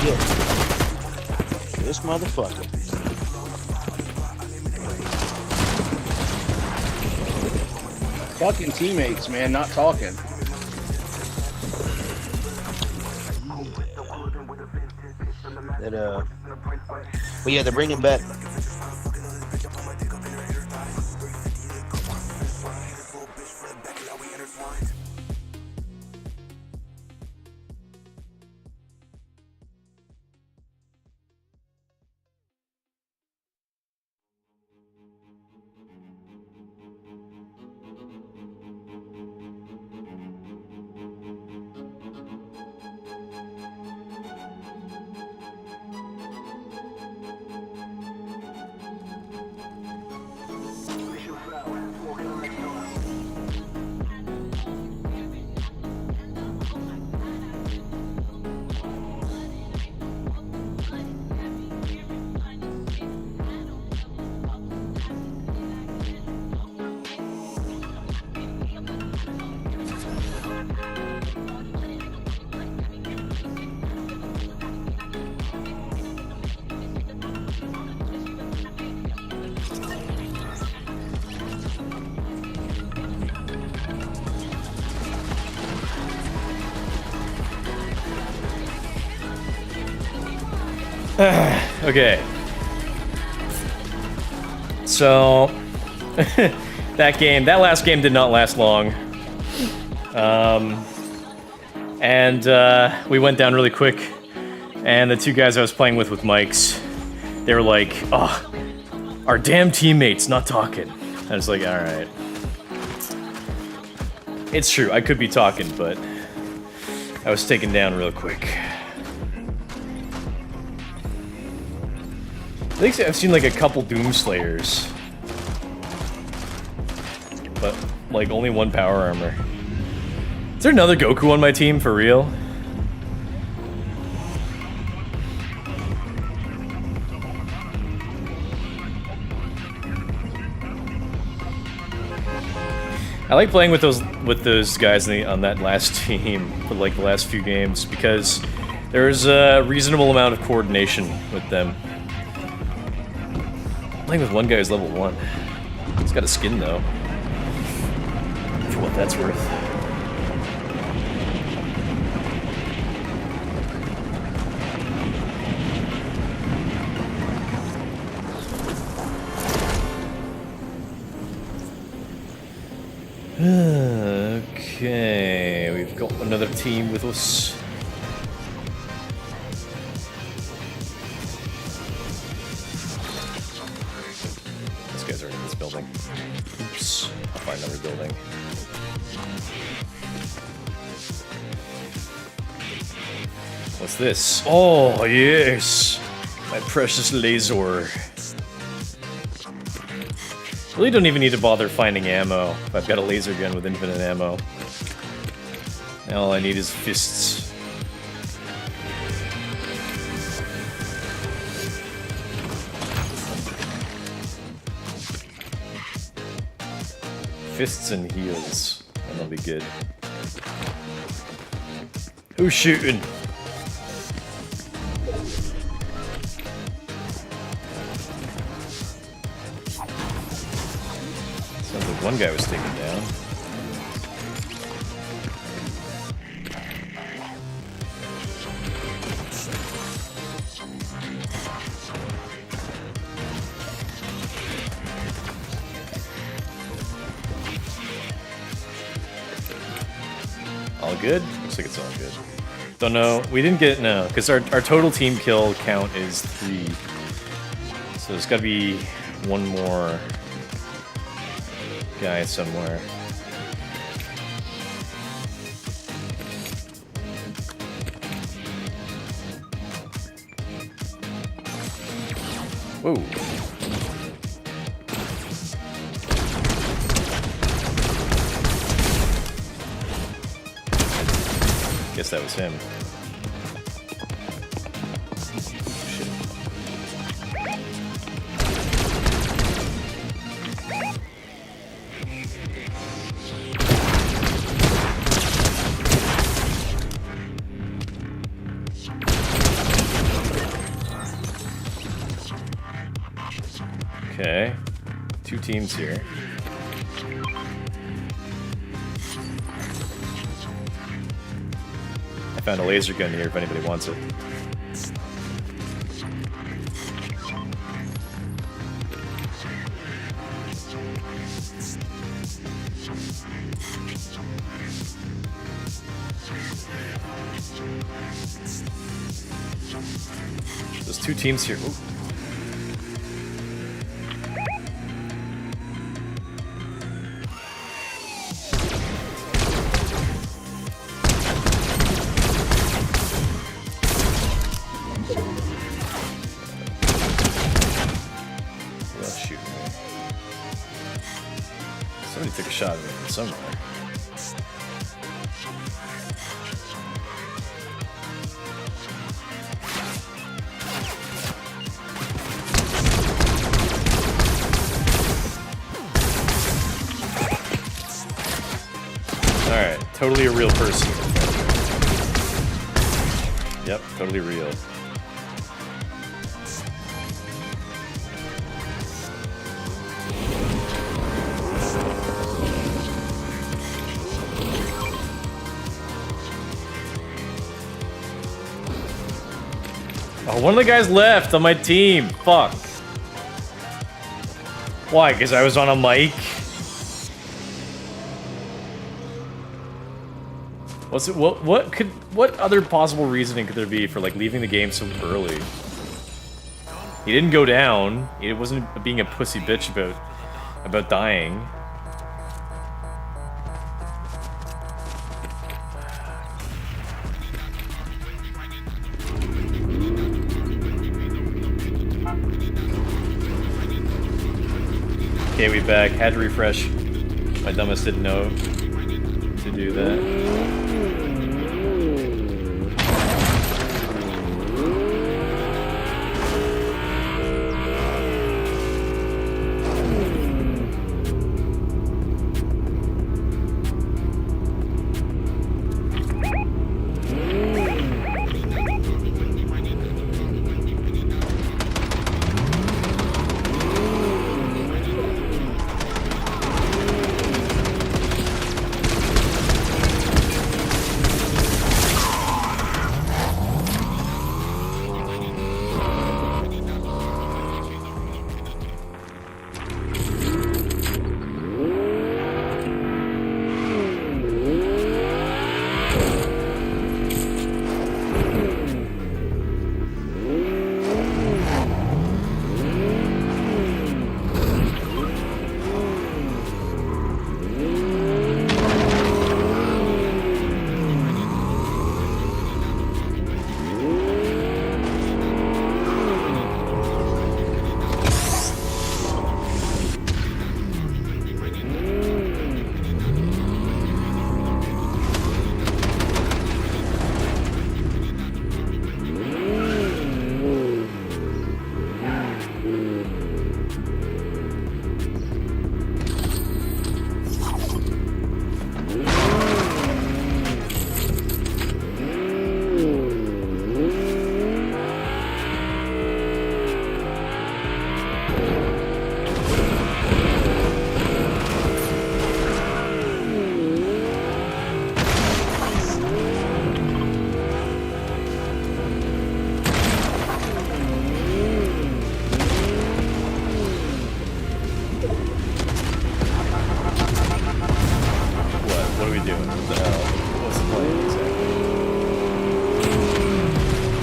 shit. This motherfucker. Fucking teammates, man, not talking. That but yeah, they're bringing back. Okay. So that last game did not last long. We went down really quick, and the two guys I was playing with mics, they were like, "Oh, our damn teammates not talking." I was like, "All right." It's true, I could be talking, but I was taken down real quick. I think I've seen like a couple Doomslayers, but like only one power armor. Is there another Goku on my team for real? I like playing with those guys on that last team for like the last few games because there's a reasonable amount of coordination with them. Playing with one guy who's level 1. He's got a skin though. For what that's worth. Okay, we've got another team with us. These guys are in this building. Oops, I'll find another building. What's this? Oh, yes! My precious laser. Really don't even need to bother finding ammo if I've got a laser gun with infinite ammo. All I need is fists. Fists and heals, and they'll be good. Who's shooting? Sounds like one guy was taken down. All good? Looks like it's all good. Don't know. We didn't get... No, because our total team kill count is 3. So there's gotta be one more guy somewhere. Whoa. Guess that was him. Shit. Okay. 2 teams here. I found a laser gun here if anybody wants it. There's 2 teams here. Ooh. Somebody took a shot at me from somewhere. Alright, totally a real person. Yep, totally real. Oh, one of the guys left on my team. Fuck. Why? Because I was on a mic? What's it? What other possible reasoning could there be for like leaving the game so early? He didn't go down. It wasn't being a pussy bitch about dying. Okay, we back. Had to refresh. My dumbest didn't know to do that.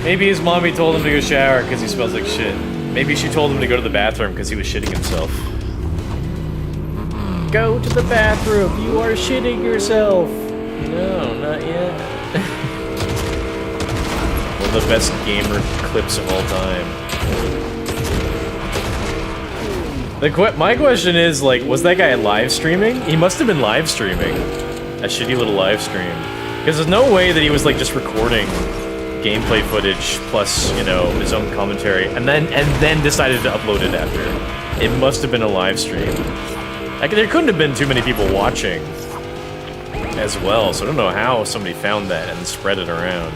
Maybe his mommy told him to go shower because he smells like shit. Maybe she told him to go to the bathroom because he was shitting himself. Go to the bathroom, you are shitting yourself. No, not yet. One of the best gamer clips of all time. My question is, like, was that guy live streaming? He must have been live streaming. A shitty little live stream. Because there's no way that he was, like, just recording gameplay footage plus, you know, his own commentary, and then decided to upload it after. It must have been a live stream. Like, there couldn't have been too many people watching as well, so I don't know how somebody found that and spread it around.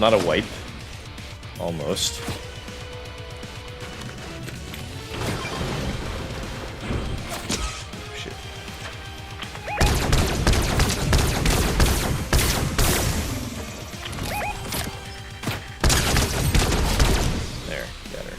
Not a wipe. Almost. Shit. There, got her.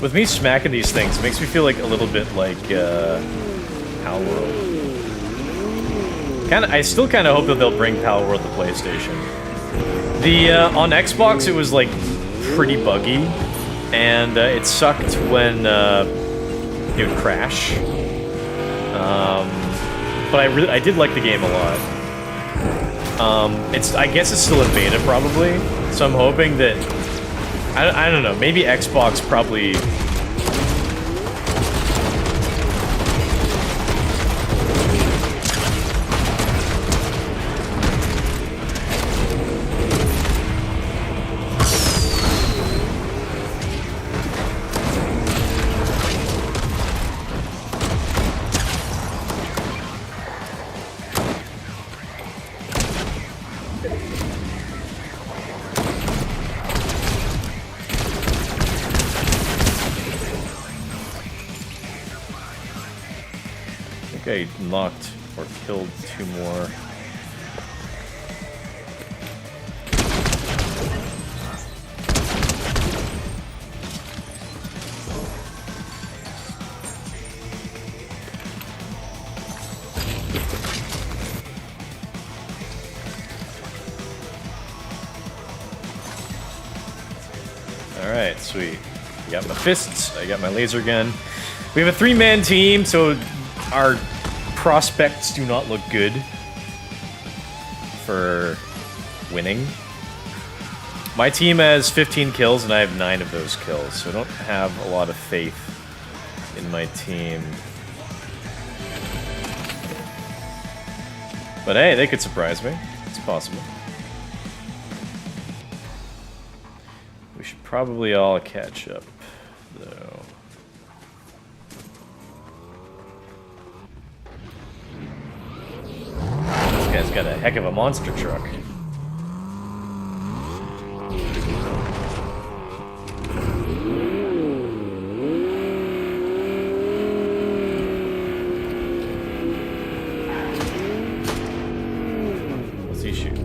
With me smacking these things, it makes me feel like a little bit like Palworld. I still kind of hope that they'll bring Palworld to PlayStation. On Xbox, it was like pretty buggy, and it sucked when it would crash. But I did like the game a lot. I guess it's still in beta probably, so I'm hoping that. I don't know, maybe Xbox probably... I knocked or killed 2 more. Alright, sweet. I got my fists, I got my laser gun. We have a 3-man team, so our prospects do not look good for winning. My team has 15 kills and I have 9 of those kills, so I don't have a lot of faith in my team. But hey, they could surprise me. It's possible. We should probably all catch up, though. This guy's got a heck of a monster truck. What's he shoot?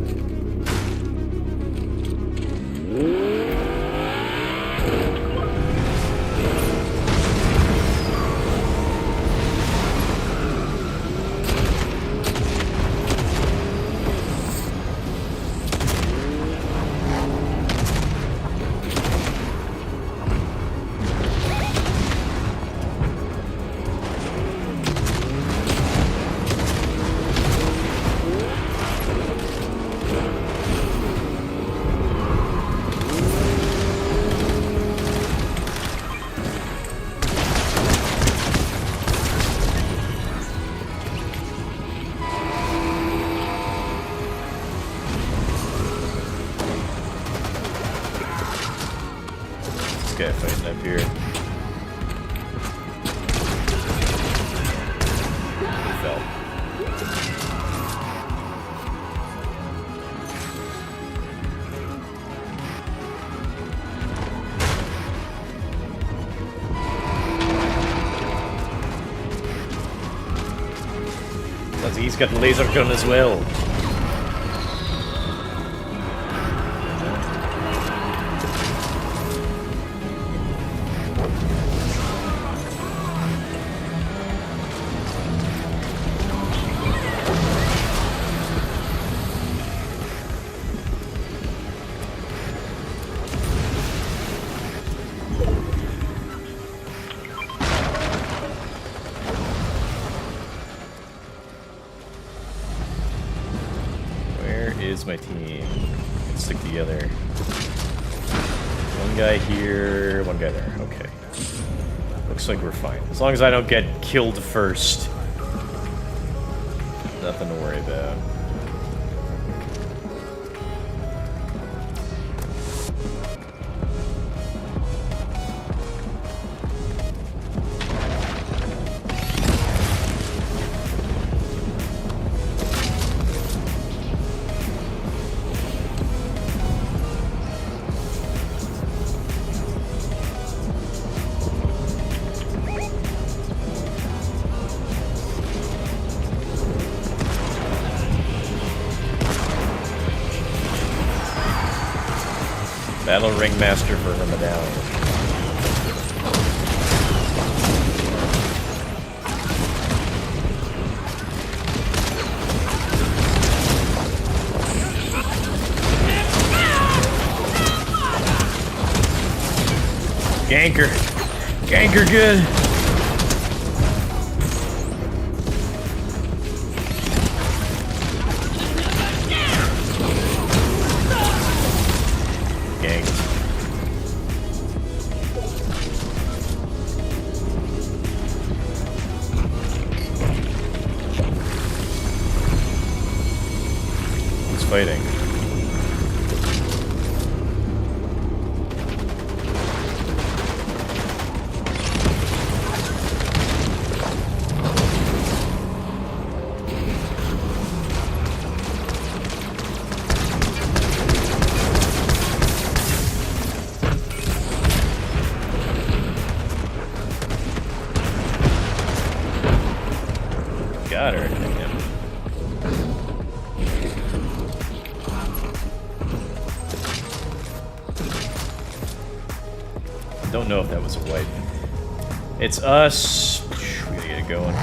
Guy fighting up here. He fell. Sounds like he's got the laser gun as well. is my team. Let's stick together. One guy here, one guy there. Okay. Looks like we're fine. As long as I don't get killed first. Nothing to worry about. Battle Ringmaster for her medallion. Ganker! Ganker good! Fighting. Got her. Don't know if that was a wipe. It's us. We gotta get it going.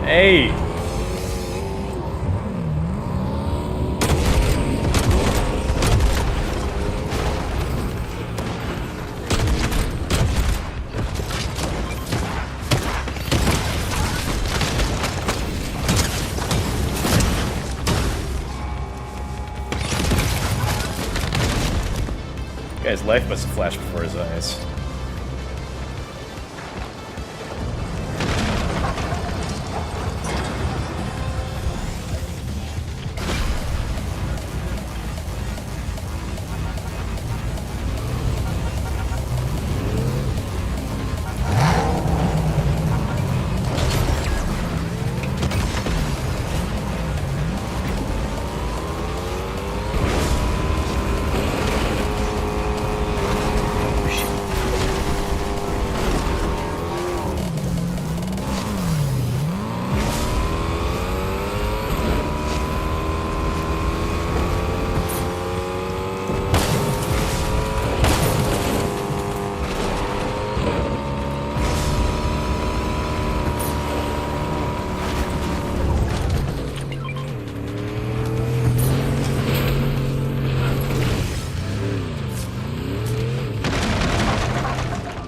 Hey! Guy's life must have flashed before his eyes.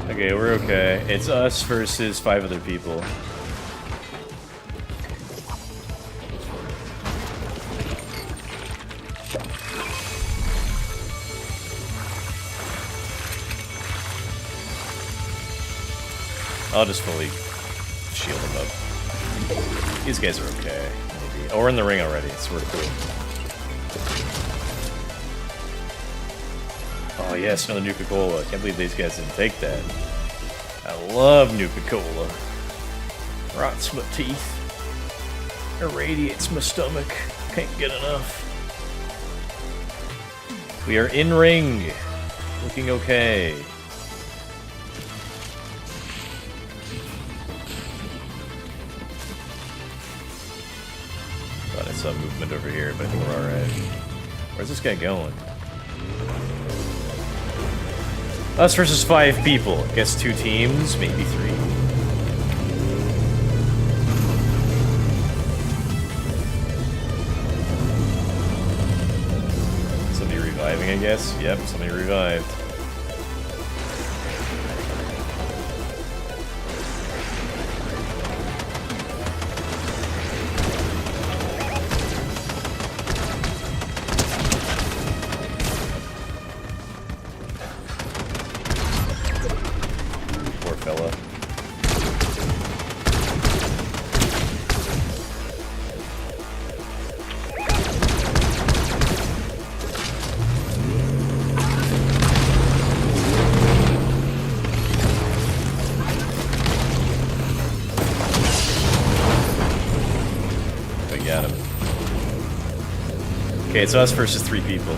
Okay, we're okay. It's us versus 5 other people. I'll just fully shield them up. These guys are okay, maybe. Oh, we're in the ring already. It's sort of cool. Oh yes, another Nuka-Cola. Can't believe these guys didn't take that. I love Nuka-Cola. Rots my teeth. Irradiates my stomach. Can't get enough. We are in ring. Looking okay. Thought I saw movement over here, but I think we're alright. Where's this guy going? Us versus 5 people. Guess 2 teams, maybe 3. Reviving, I guess. Yep, somebody revived. Poor fella. I got him. Okay, it's us versus 3 people.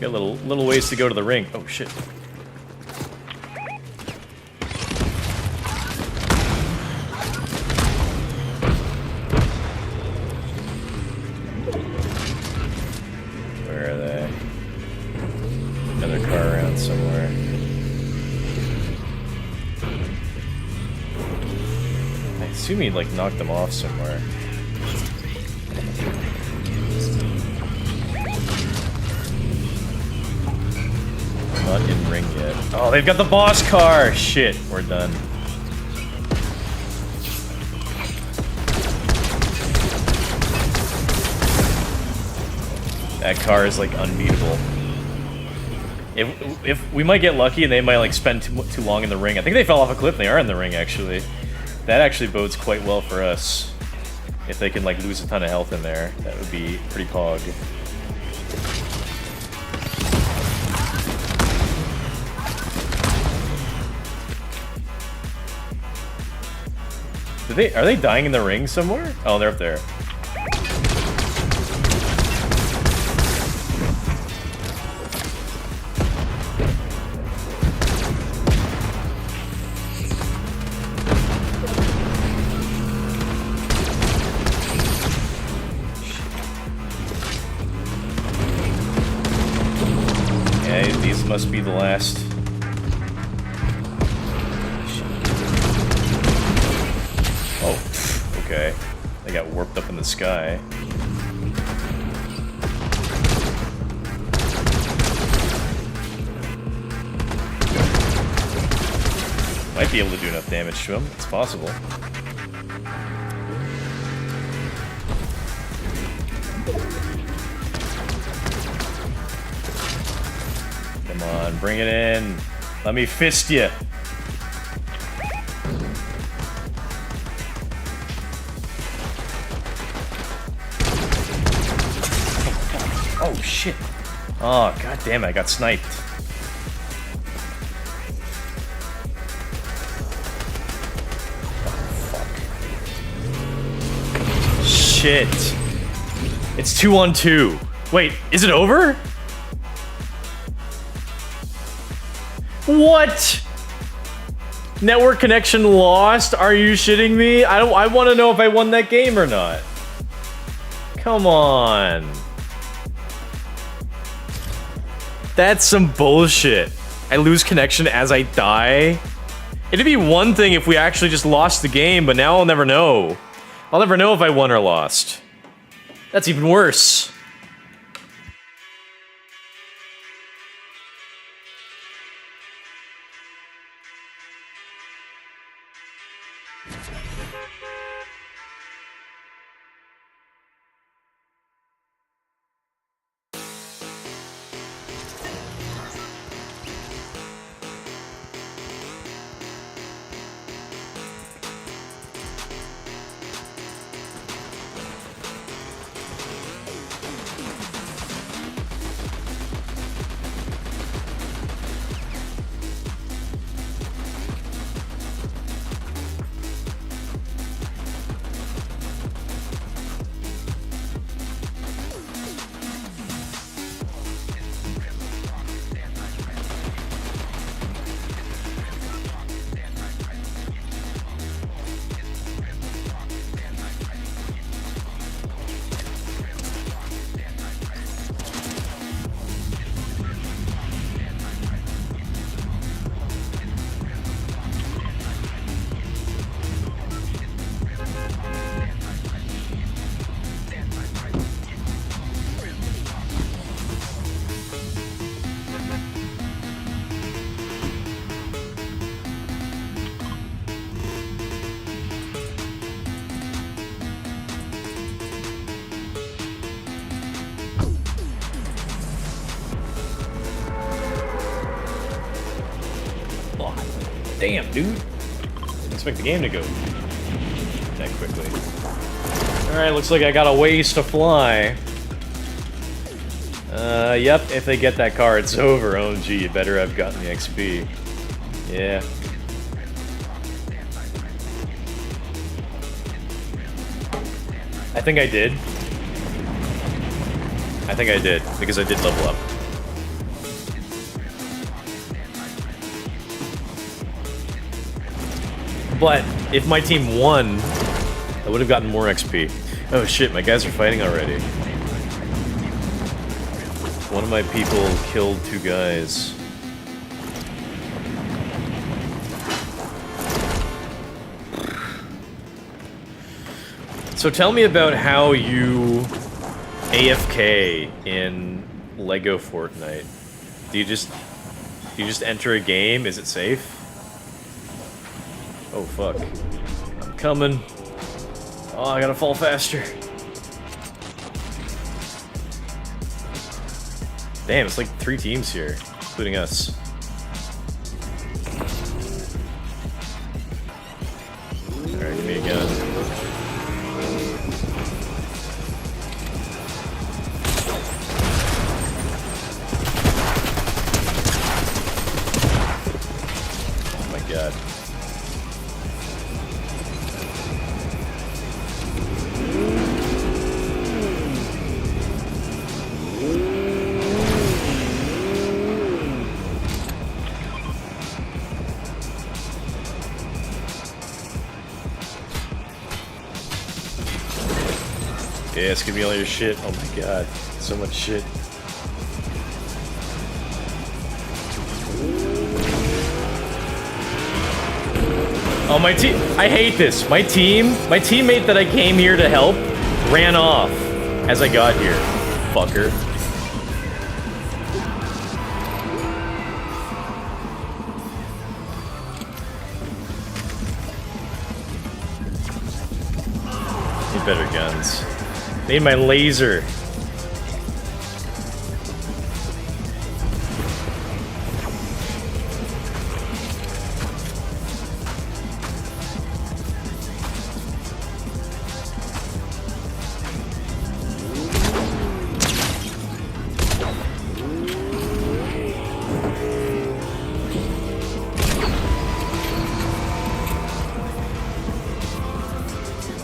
Got a little ways to go to the ring. Oh shit. Where are they? Another car around somewhere. I assume he like knocked them off somewhere. Not in ring yet. Oh, they've got the boss car! Shit, we're done. That car is like unbeatable. If we might get lucky and they might like spend too long in the ring. I think they fell off a cliff. They are in the ring actually. That actually bodes quite well for us. If they can like lose a ton of health in there, that would be pretty pog. Are they dying in the ring somewhere? Oh, they're up there. Okay, these must be the last. Oh, okay. They got warped up in the sky. Might be able to do enough damage to him. It's possible. Come on, bring it in. Let me fist you. Oh shit. Oh god damn it, I got sniped. Shit. It's 2-on-2. Wait, is it over? What? Network connection lost? Are you shitting me? I want to know if I won that game or not. Come on. That's some bullshit. I lose connection as I die? It'd be one thing if we actually just lost the game, but now I'll never know. I'll never know if I won or lost. That's even worse. Damn, dude. Didn't expect the game to go that quickly. Alright, looks like I got a ways to fly. Yep, if they get that car, it's over. OMG, you better have gotten the XP. Yeah. I think I did. I think I did, because I did level up. But if my team won, I would have gotten more XP. Oh shit, my guys are fighting already. One of my people killed 2 guys. So tell me about how you AFK in Lego Fortnite. Do you just enter a game? Is it safe? Oh fuck. I'm coming. Oh, I gotta fall faster. Damn, it's like 3 teams here, including us. Alright, give me a gun. Oh my god. Yes, give me all your shit. Oh my god. So much shit. Oh, my team. I hate this. My teammate that I came here to help ran off as I got here. Fucker. Need better guns. Need my laser.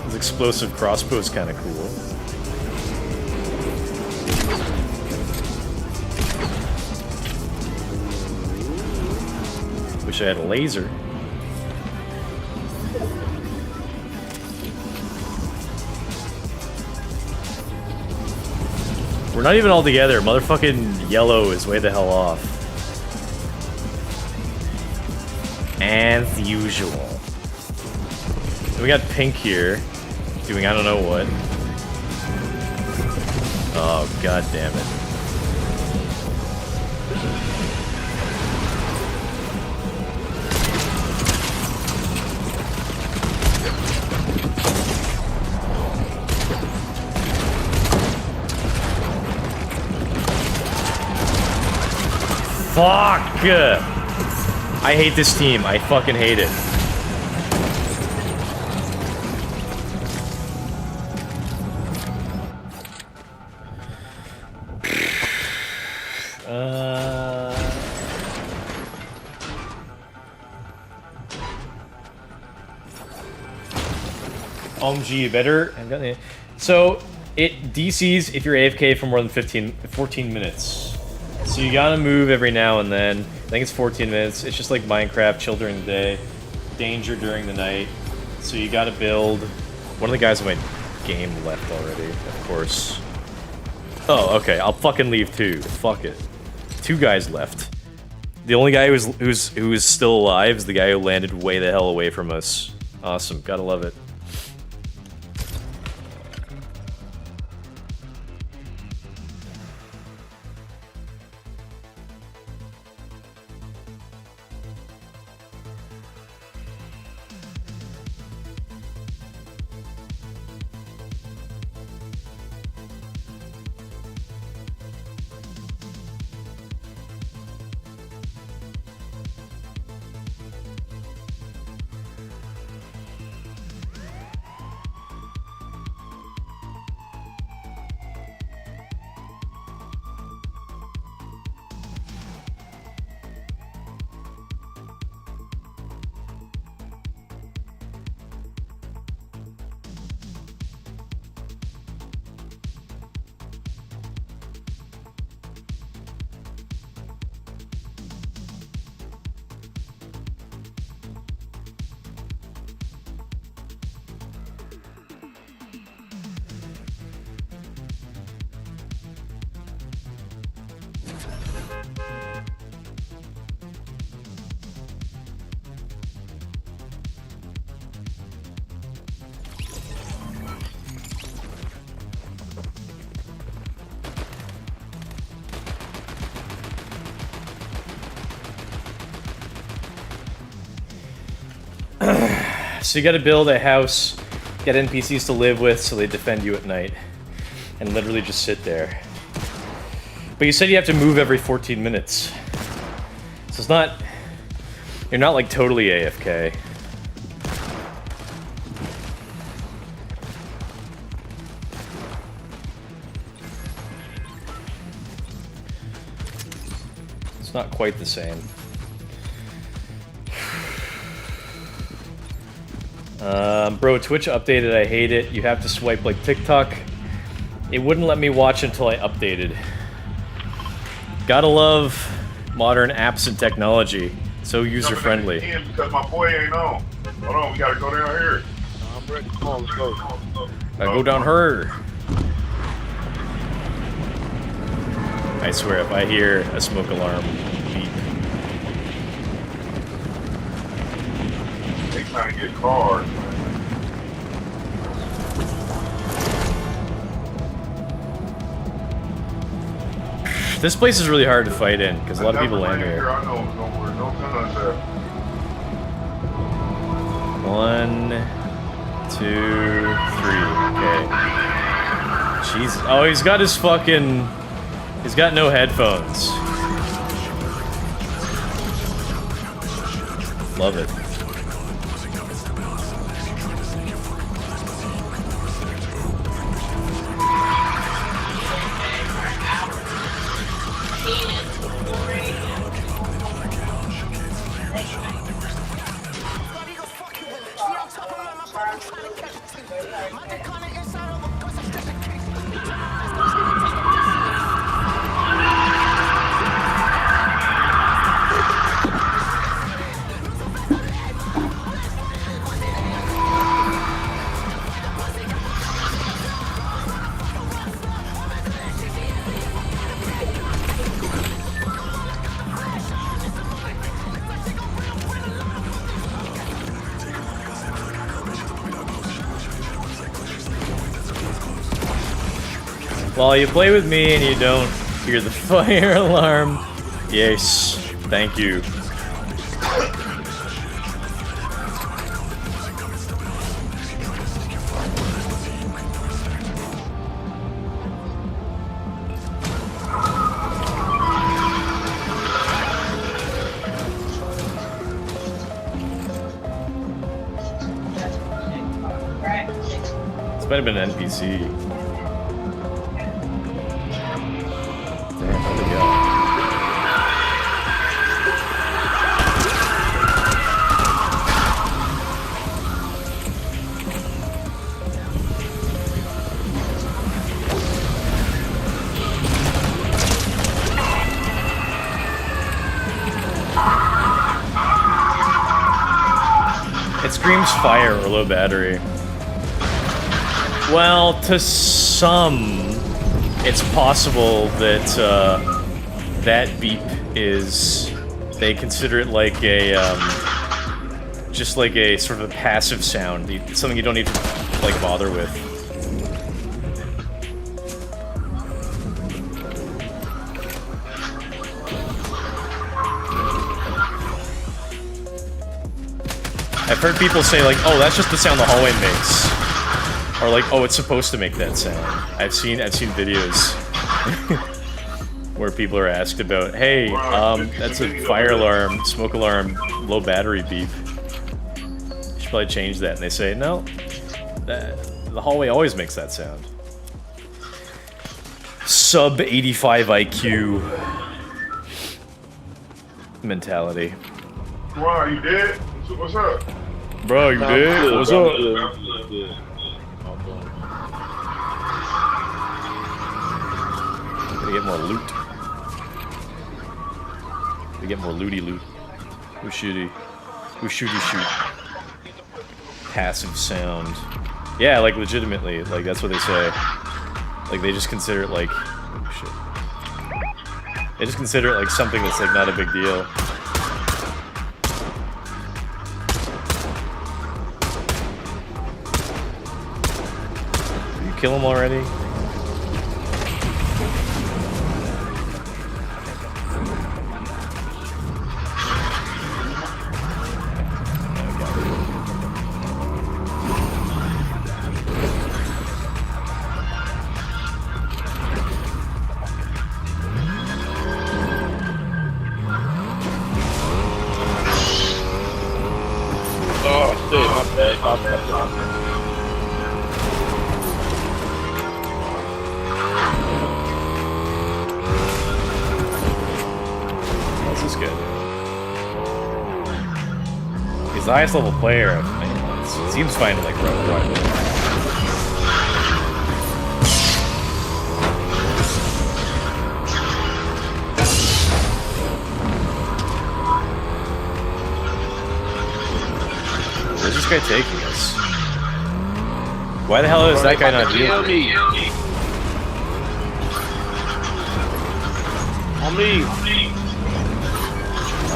This explosive crossbow is kind of cool. Wish I had a laser. We're not even all together. Motherfucking yellow is way the hell off. As usual. We got pink here, doing I don't know what. Oh, god damn it. Fuck! I hate this team. I fucking hate it. OMG, you better. So, it DCs if you're AFK for more than 14 minutes. So you gotta move every now and then. I think it's 14 minutes. It's just like Minecraft, chill during the day, danger during the night. So you gotta build. One of the guys in my game left already, of course. Oh, okay. I'll fucking leave too. Fuck it. 2 guys left. The only guy who's still alive is the guy who landed way the hell away from us. Awesome. Gotta love it. So you gotta build a house, get NPCs to live with so they defend you at night. And literally just sit there. But you said you have to move every 14 minutes. So it's not... You're not like totally AFK. It's not quite the same. Bro, Twitch updated, I hate it. You have to swipe like TikTok. It wouldn't let me watch until I updated. Gotta love modern apps and technology. So user-friendly. Because my boy ain't on. Hold on, we gotta go down here. I'm ready. Come on, let's go. I go down her. I swear, if I hear a smoke alarm beep. They trying to get cars. This place is really hard to fight in, because a lot of people land here. I know, don't worry, no guns there. 1, 2, 3. Okay. Jesus. Oh, he's got his fucking... He's got no headphones. Love it. While you play with me and you don't hear the fire alarm, yes, thank you. This might have been an NPC. It screams fire or low battery. Well, to some, it's possible that that beep is... They consider it like a, just like a sort of a passive sound. It's something you don't need to, like, bother with. I've heard people say, like, oh, that's just the sound the hallway makes. Or like, oh, it's supposed to make that sound. I've seen videos where people are asked about, hey, that's a fire alarm, smoke alarm, low battery beep. You should probably change that. And they say, no, the hallway always makes that sound. Sub 85 IQ mentality. Wow, you dead? What's up? Bro, you dead? What's up? Gotta get more loot. Gotta get more looty loot. Who's shooty? Who's shooty shoot? Passive sound. Yeah, like legitimately, like that's what they say. Like they just consider it like, oh shit. They just consider it like something that's like not a big deal. Did you kill him already? shit, my bad. I'll step down. This is good. He's the highest level player. It seems fine to like run. Where's this guy taking us? Why the hell is that guy not kill me? On me.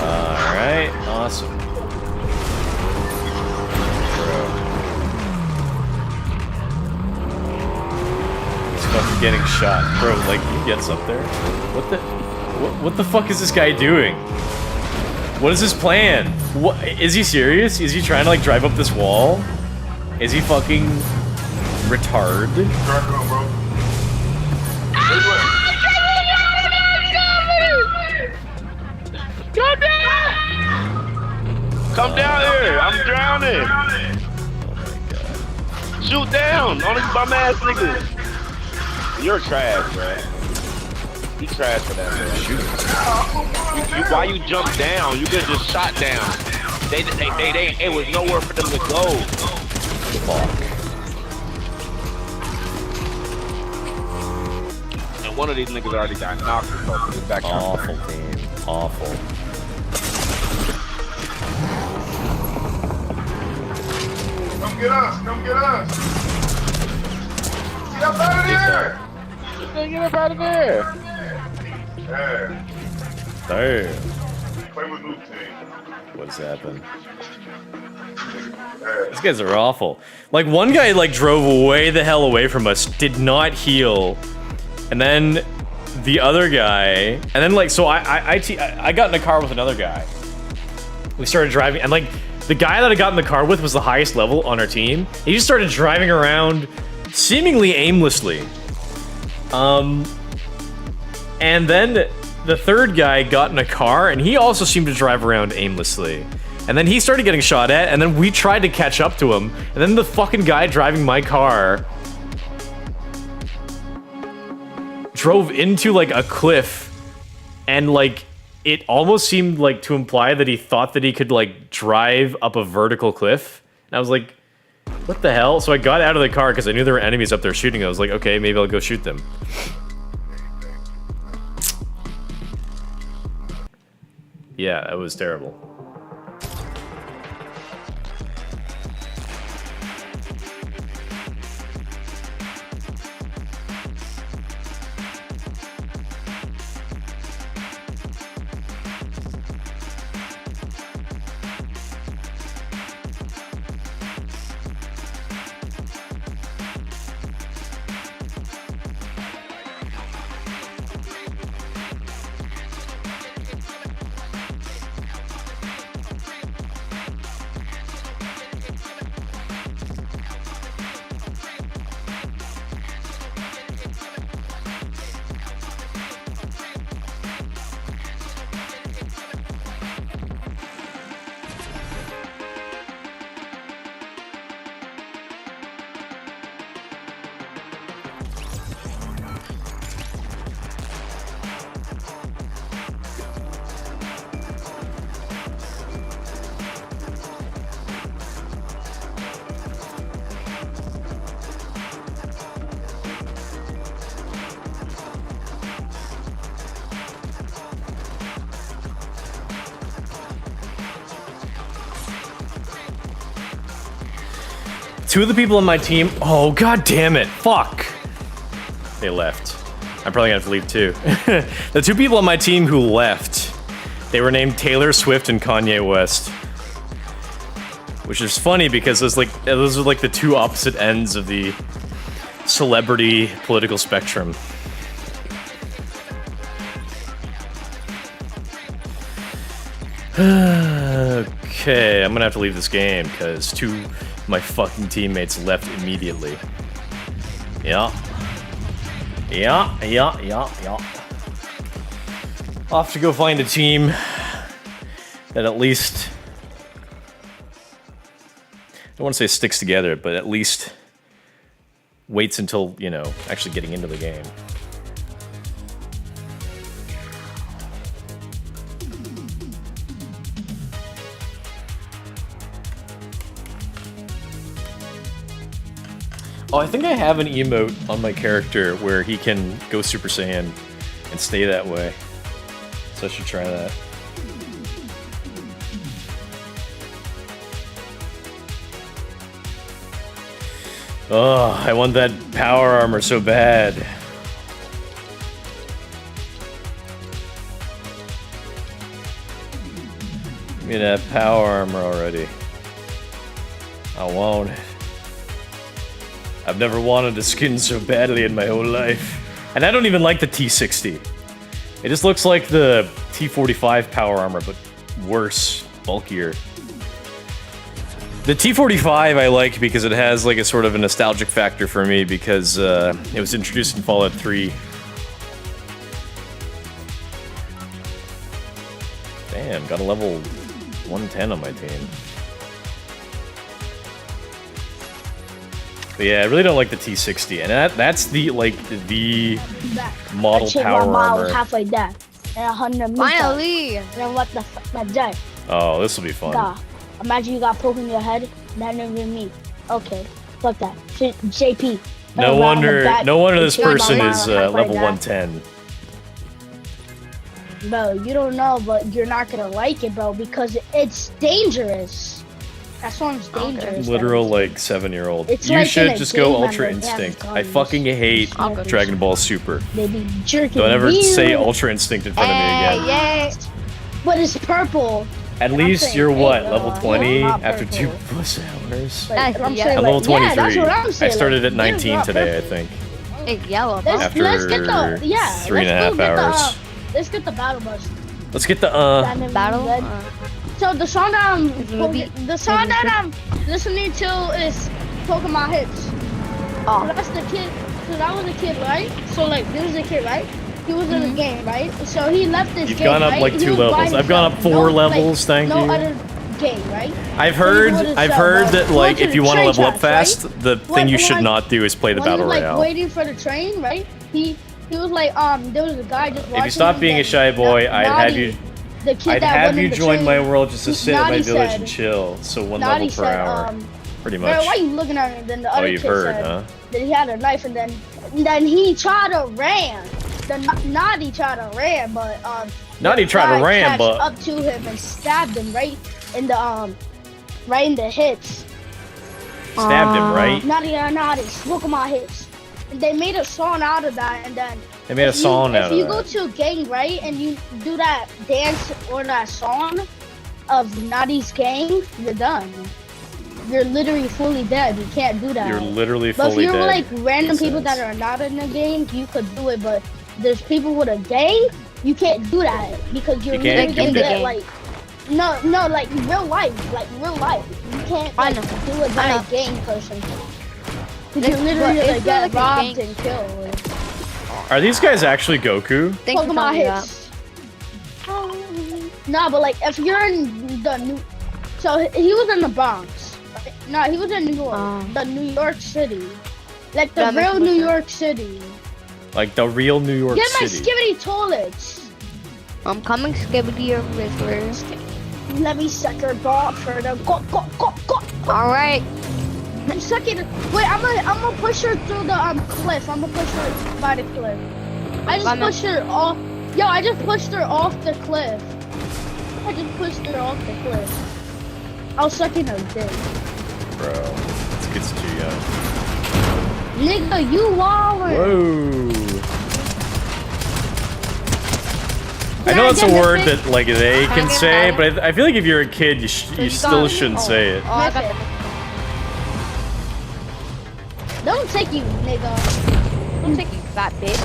Alright, awesome. Bro. He's fucking getting shot. Bro, like, he gets up there. What the fuck is this guy doing? What is his plan? What is he serious? Is he trying to like drive up this wall? Is he fucking retard? Come down! Come down here! I'm drowning! Oh my god. Shoot down! On these bum ass niggas! You're trash, bro. You trash for that, man. Shoot. Why you jump down? You could've just shot down. It was nowhere for them to go. Fuck. And one of these niggas already got knocked or something. Back Awful team. Awful. Come get us! Come get us! Get up out of there! Get up out of there! Yeah. Damn. Play with new team. What's happened? Yeah. These guys are awful. Like, one guy, like, drove way the hell away from us, did not heal, and then the other guy, and then, like, so I got in a car with another guy. We started driving, and, like, the guy that I got in the car with was the highest level on our team. He just started driving around seemingly aimlessly. And then the third guy got in a car, and he also seemed to drive around aimlessly. And then he started getting shot at, and then we tried to catch up to him, and then the fucking guy driving my car drove into, like, a cliff, and, like, it almost seemed, like, to imply that he thought that he could, like, drive up a vertical cliff. And I was like, what the hell? So I got out of the car, because I knew there were enemies up there shooting. I was like, okay, maybe I'll go shoot them. Yeah, that was terrible. Two of the people on my team, oh god damn it, fuck. They left. I'm probably gonna have to leave too. The two people on my team who left, they were named Taylor Swift and Kanye West. Which is funny because those are like the two opposite ends of the celebrity political spectrum. Okay, I'm gonna have to leave this game because two of my fucking teammates left immediately. Yeah. Off to go find a team that at least don't want to say sticks together, but at least waits until, you know, actually getting into the game. Oh, I think I have an emote on my character where he can go Super Saiyan and stay that way. So I should try that. Oh, I want that power armor so bad. Give me that power armor already. I want it. I've never wanted a skin so badly in my whole life. And I don't even like the T60. It just looks like the T45 power armor, but worse, bulkier. The T45 I like because it has like a sort of a nostalgic factor for me because it was introduced in Fallout 3. Damn, got a level 110 on my team. But yeah, I really don't like the T60, and that's the the model power armor. Halfway down, and 100 meters. Finally! Then what the fuck that done? Oh, this will be fun. Nah. Imagine you got poke in your head. That never been me. Okay, fuck that. JP. No wonder this person is level now. 110. Bro, you don't know, but you're not gonna like it, bro, because it's dangerous. That song's dangerous. Literal like 7-year-old. It's You like should in a just go game Ultra and they have Instinct. I guns. fucking hate Stalkers. Dragon Ball Super. They be jerking. Don't ever me. say Ultra Instinct in front of me again. Yay! But it's purple. At I'm least saying, you're hey, what, bro, level you're 20 not after purple. 2+ hours? Like, I'm Yeah. saying, I'm level like, yeah, 23. that's what I'm I saying. started like, at 19 you're not today, I purple. think. It's yellow, bro. Let's get the After 3.5 hours. Let's get the battle bus. Let's get the Battle? So the song that I'm movie? the song that I'm listening to is Pokemon Hits. So Oh. that's the kid. So that was a kid, right? So like this was a kid, right? He was in the game, right? So he left this You've game, gone up right? like He 2 was by levels. I've gone up himself. 4 No, levels, thank no you. other game, right? I've So he heard was by I've himself, heard bro. that He like went to if the you want to train level up tracks, fast, the thing you should not do is play the when battle he was, like, royale. waiting for the train, right? He was like there was a guy just watching. If you stop him, being a then shy boy, I'd have Naughty, you the kid I'd that have went you in the join train, my world just to sit at my Naughty village said- and chill. So 1 Naughty level per said, hour. Pretty Bro, much. why you looking at me? Then the Oh, other you've kid heard, said huh? that he had a knife, and then he tried to ram. The Naughty tried to ram, but Naughty the tried to guy ram, catched but up to him and stabbed him right in the hits. stabbed him, right? Naughty, Pokemon hits. And they made a song out of that, and then They made a song out if you of go that. to a gang, right, and you do that dance or that song of Naughty's gang, you're done. You're literally fully dead. You can't do that. You're literally But if fully you're dead. like random Makes people that sense. are not in the gang, you could do it. But there's people with a gang, you can't do that because you're You can't literally do gonna that. get like no, like real life. You can't I like, know. do it by I a know. gang person. Like, You're literally but gonna it's get like a robbed gang. and killed. Are these guys actually Goku? Thanks for Pokemon telling me that. hits. Nah, but like if you're in the so he was in the Bronx. No, he was in New York, the New York City, like the That makes real more New sense. York City. Like the real New York Get my City. skibbity toilets. I'm coming, Skibbity or Rizzler. Let me suck your ball for the go. Alright. I'm sucking. Wait, I'm gonna push her through the cliff. I'm gonna push her by the cliff. I just Why not? pushed her off. Yo, I just pushed her off the cliff. I just pushed her off the cliff. I was sucking her dick. Bro, this kid's too young. Nigga, you wallin'. Whoa. I Can know I it's a get word this that like they Can I can get say, that? but I feel like if you're a kid, you still shouldn't say it. Oh, I got Listen. that. Don't take you, nigga. Don't take you, fat bitch.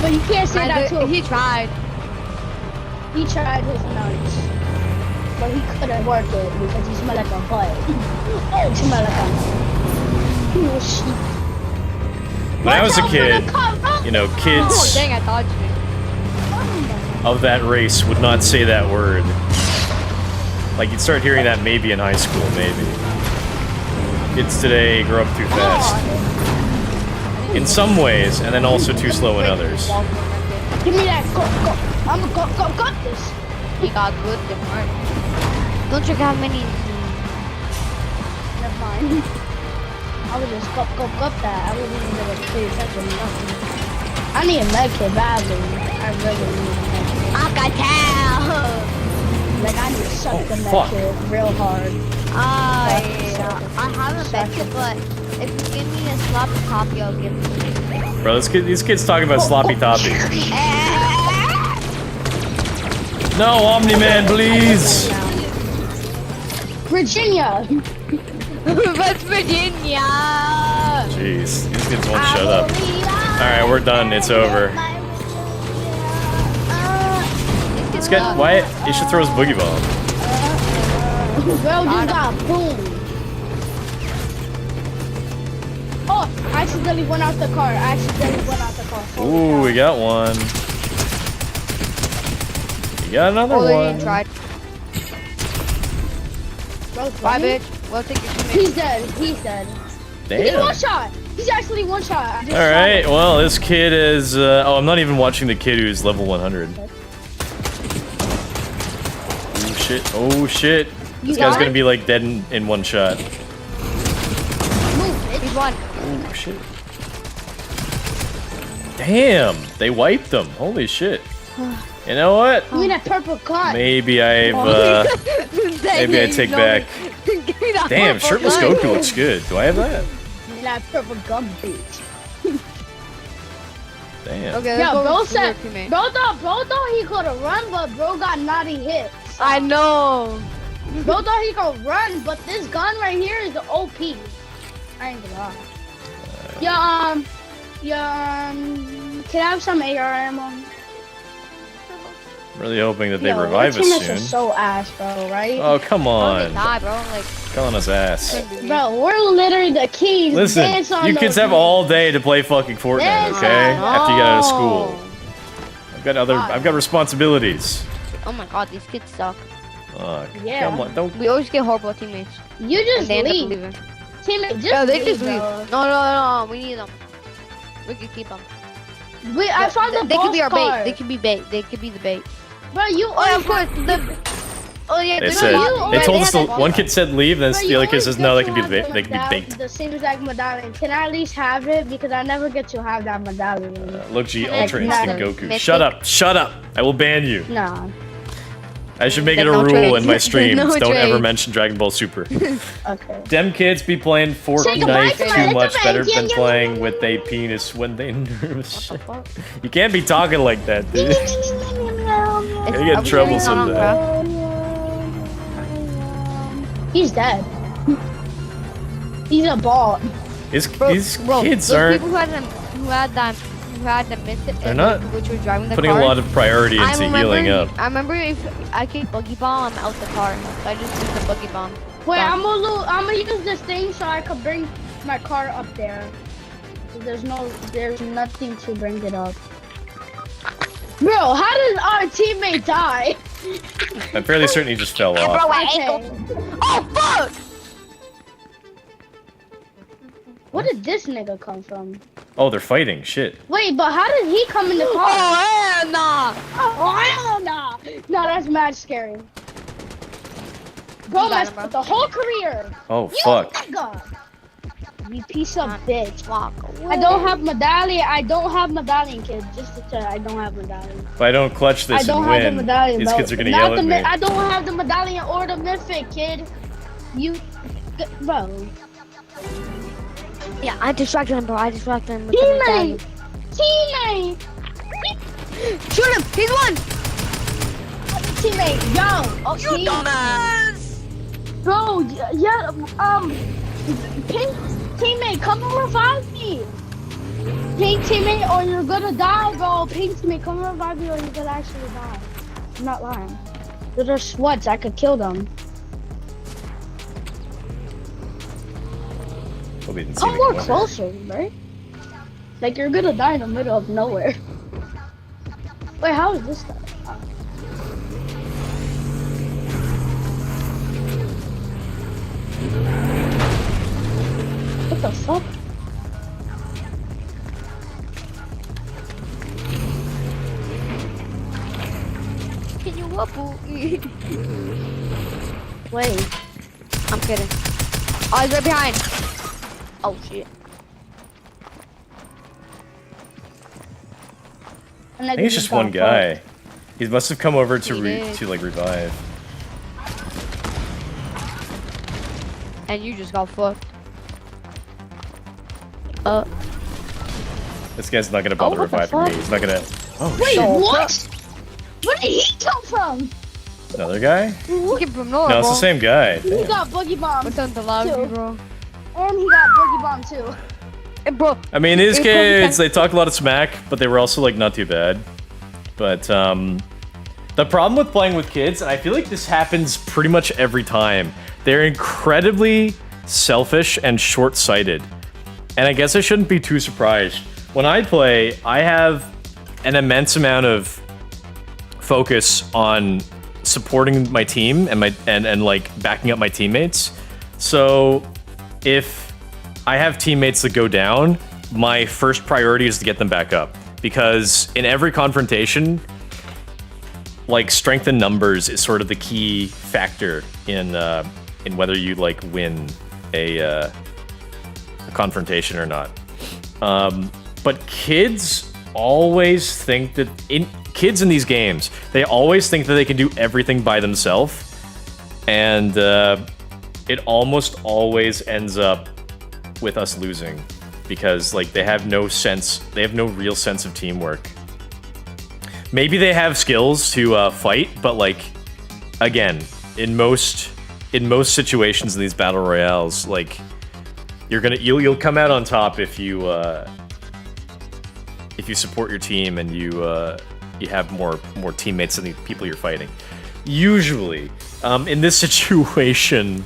But you can't say that to him. He tried. He tried his nuts. But he couldn't work it because he smelled like a butt. He smelled like a sheep. When I was a Watch out for kid, the car, you know, Oh, kids dang, I thought you. of that race would not say that word. Like, you'd start hearing that maybe in high school, maybe. Kids today grow up too fast. In some ways, and then also too slow in others. Give me that. Go. I'm gonna go this. He got good, different. Don't check how many. Never mind. I was just go that. I wasn't even gonna pay attention to nothing. I need a med kit badly. I really need a med kit. I can tell. Like, I need to suck the med fuck. kit real hard. I have a med kit, but if you give me a sloppy copy, I'll give you. Bro, these kids talking about sloppy toppy. No, Omni-Man, please! Virginia! West Virginia! Jeez, these kids won't shut up. Alright, we're done, it's over. Let's get Wyatt, you should throw his boogie bomb. Bro, just got boom. Oh, I accidentally went out the car. Ooh, we got one. You got another one. Tried. Bro, Bye, bitch. We'll take your teammate. He's dead. He's Damn. one shot. He's actually one shot. Alright, well, this kid is... oh, I'm not even watching the kid who's level 100. Oh, shit. Oh, shit. This guy's gonna be, like, dead in one shot. He's one. Oh, shit. Damn, they wiped him. Holy shit. You know what? Give me that purple gun. Maybe I take back. Damn, shirtless Goku looks good. Do I have that? Give me that purple gun, bitch. Damn. Okay, Yeah, let's go bro with said, your teammate. bro thought he could have run, but bro got naughty hits. I know. Bro thought he could run, but this gun right here is the OP. I ain't gonna lie. Can I have some AR ammo? Really hoping that they Yo, revive our us teammates soon. are so ass, bro, right? Oh, come on. Nah, bro. Like, Calling us ass. Bro, we're literally the keys. Listen, Dance on you those kids have all day to play fucking Fortnite, Dance okay? on- After you get out of school. I've got responsibilities. oh my god, these kids suck. Yeah. Come on, don't. We always get horrible teammates. You And just they end up leave. leaving. Teammate, just Yeah, they leave, just leave. bro. No, we need them. We can keep them. Wait, I found the They could be our boss bait. card. They could be bait. They could be the bait. Bro, you Oh, yeah, of course. Oh yeah, They they're said not- they told they us have one kid said leave, then Bro, the you other kid always says get no, they to can be have they can be baked. The same exact medallion. Can I at least have it? Because I never get to have that medallion. Look, G, Can I Ultra have Instinct the Goku. mythic? Shut up! Shut up! I will ban you. Nah. I should make it a No rule trade. in my streams. No Don't ever trade. mention Dragon Ball Super. Okay. Dem kids be playing Say goodbye Fortnite to my too little much better baby. than playing with a penis when they nervous. You can't be talking like that, dude. I get in trouble sometime. He's dead. He's a ball. These Bro, kids those aren't people who had the mythic, They're not which were driving the putting car. a lot of priority into healing up. I remember if I could buggy bomb out the car, so I just used the buggy bomb. Wait, I'm gonna use this thing so I can bring my car up there. There's nothing to bring it up. Bro, how did our teammate die? I'm fairly certain he just fell off. Okay. Oh fuck! Where did this nigga come from? Oh, they're fighting. Shit. Wait, but how did he come in the car? Oh hell nah! Oh, hell nah. No, that's mad scary. Bro, You got that's him, bro. the whole career. Oh, You fuck. nigga. You piece of bitch. Fuck. I don't have medallion. I don't have medallion, kid. Just to tell you, I don't have medallion. If I don't clutch I this don't and have the win, medallion. these bro. kids are gonna Not yell the at me- me. I don't have the medallion or the mythic, kid. You, bro. Yeah, I distracted him, bro. I distracted him. with the medallion. Teammate. Shoot him! He's one! Teammate. Yo. Oh, you teammate. dumbass! Bro, yeah, Pink teammate, come and revive me. Pink teammate, or you're gonna die, bro. Pink teammate, come and revive me, or you're gonna actually die. I'm not lying. They're sweats. I could kill them. Hope he didn't see Come me more come over. closer, right? Like you're gonna die in the middle of nowhere. Wait, how is this guy? Wait. I'm kidding. Oh, he's right behind. Oh shit. And I think it's just one guy. He must have come over to He did. like revive. And you just got fucked. This guy's not gonna bother what the reviving me. fuck? He's not gonna. Oh Wait, shit! what? Where did he come from? Another guy? He came from north. No, it's the same guy. He Damn. got boogie bomb. What's on the loud, Two. bro? And he got boogie bomb too. And bro, I mean, these Hey, kids, Kobe, they talked a lot of smack, but they were also like not too bad. But the problem with playing with kids, and I feel like this happens pretty much every time, they're incredibly selfish and short-sighted. And I guess I shouldn't be too surprised. When I play, I have an immense amount of focus on supporting my team and like backing up my teammates. So if I have teammates that go down, my first priority is to get them back up. Because in every confrontation, like strength in numbers is sort of the key factor in whether you like win a confrontation or not. But kids always think that kids in these games, they always think that they can do everything by themselves, and it almost always ends up with us losing because like they have no real sense of teamwork. Maybe they have skills to fight, but like again, in most situations in these battle royales, like you'll come out on top if you support your team and you have more teammates than the people you're fighting. Usually, in this situation,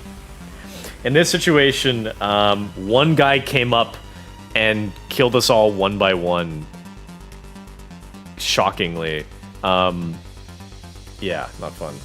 one guy came up and killed us all one by one. Shockingly, yeah, not fun.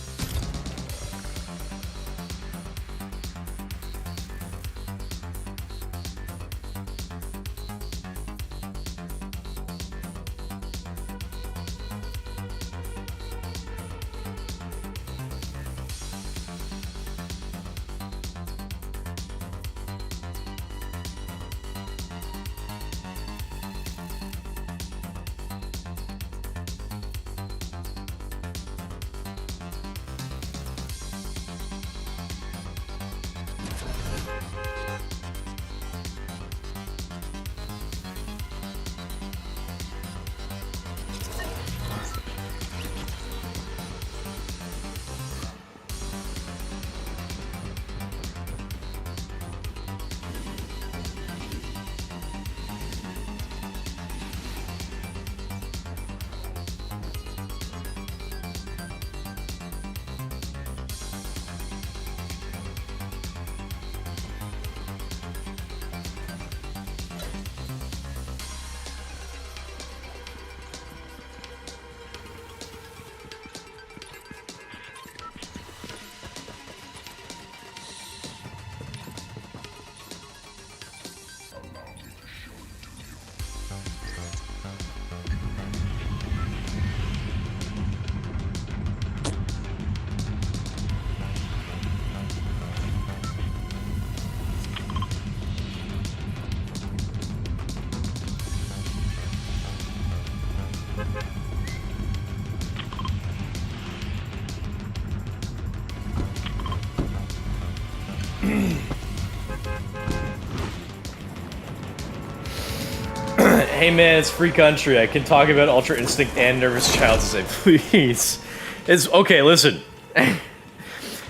Hey man, it's free country. I can talk about Ultra Instinct and Nervous Child as I please. It's okay, listen.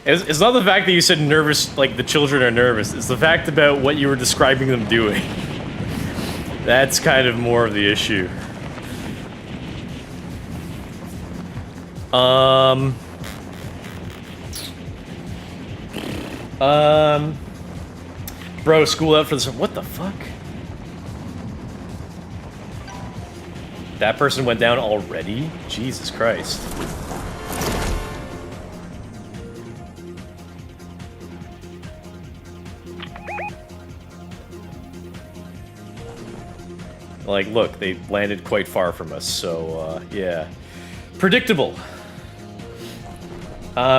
It's not the fact that you said nervous, like the children are nervous. It's the fact about what you were describing them doing. That's kind of more of the issue. Bro, school out for this. What the fuck? That person went down already? Jesus Christ. Like, look, they landed quite far from us, so, yeah. Predictable.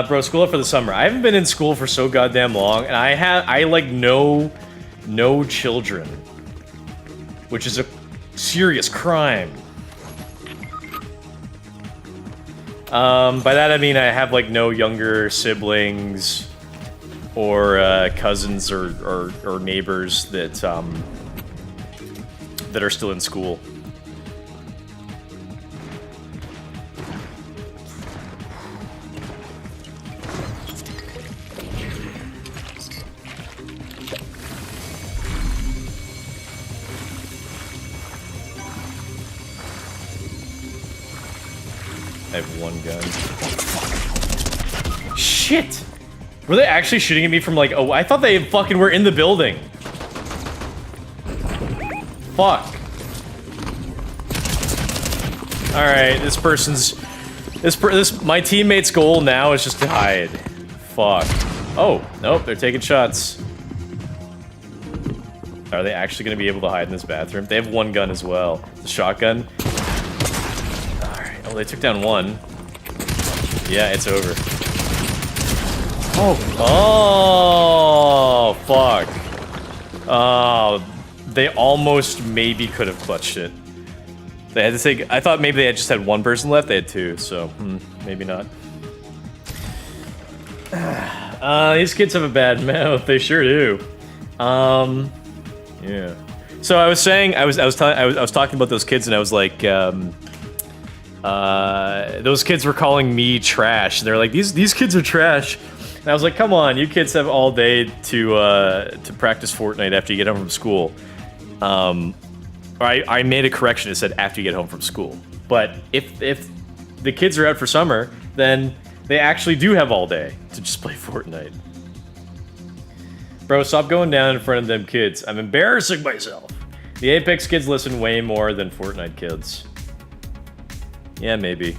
Bro, school up for the summer. I haven't been in school for so goddamn long, and I like know no children, which is a serious crime. By that I mean I have like no younger siblings or cousins or neighbors that that are still in school. I have one gun. Shit! Were they actually shooting at me from like, oh, I thought they fucking were in the building. Fuck. Alright, this person's... my teammate's goal now is just to hide. Fuck. Oh, nope, they're taking shots. Are they actually gonna be able to hide in this bathroom? They have one gun as well. The shotgun. Oh, they took down one. Yeah, it's over. Oh, fuck. Oh, they almost maybe could have clutched it. They had to take... I thought maybe they had just had one person left. They had two, so maybe not. These kids have a bad mouth. They sure do. Yeah. So I was saying, I was talking about those kids, and I was like, those kids were calling me trash. They're like, these kids are trash. And I was like, come on, you kids have all day to practice Fortnite after you get home from school. I made a correction. It said after you get home from school. But if the kids are out for summer, then they actually do have all day to just play Fortnite. Bro, stop going down in front of them kids. I'm embarrassing myself. The Apex kids listen way more than Fortnite kids. Yeah, maybe.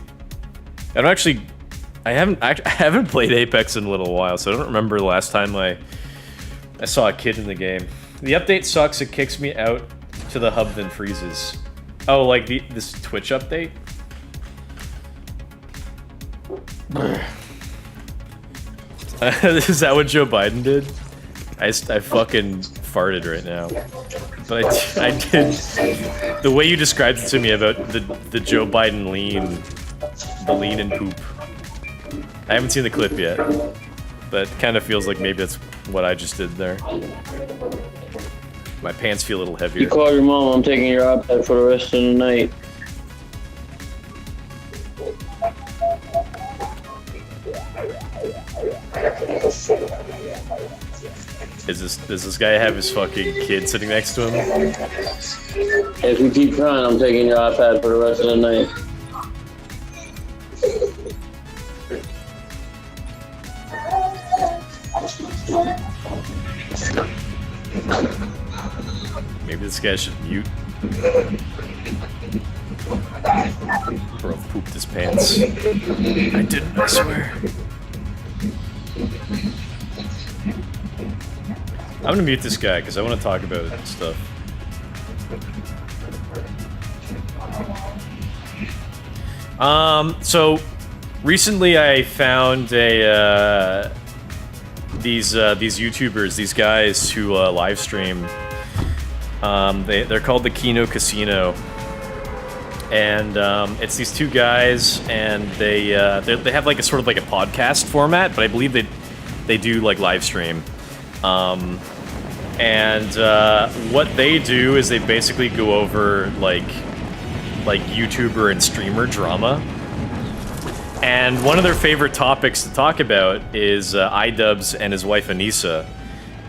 I haven't played Apex in a little while, so I don't remember the last time I saw a kid in the game. The update sucks. It kicks me out to the hub, then freezes. Oh, like this Twitch update? Is that what Joe Biden did? I fucking farted right now. But I did. The way you described it to me about the Joe Biden lean, the lean and poop. I haven't seen the clip yet, but it kind of feels like maybe that's what I just did there. My pants feel a little heavier. You call your mom, I'm taking your iPad for the rest of the night. Does this guy have his fucking kid sitting next to him? If you keep trying, I'm taking your iPad for the rest of the night. Maybe this guy should mute. Bro pooped his pants. I didn't, I swear. I'm gonna mute this guy because I want to talk about stuff. So recently I found these YouTubers, these guys who live stream. They're called the Kino Casino, and it's these two guys, and they have like a sort of like a podcast format, but I believe they do like live stream. What they do is they basically go over like YouTuber and streamer drama. And one of their favorite topics to talk about is iDubbbz and his wife Anissa.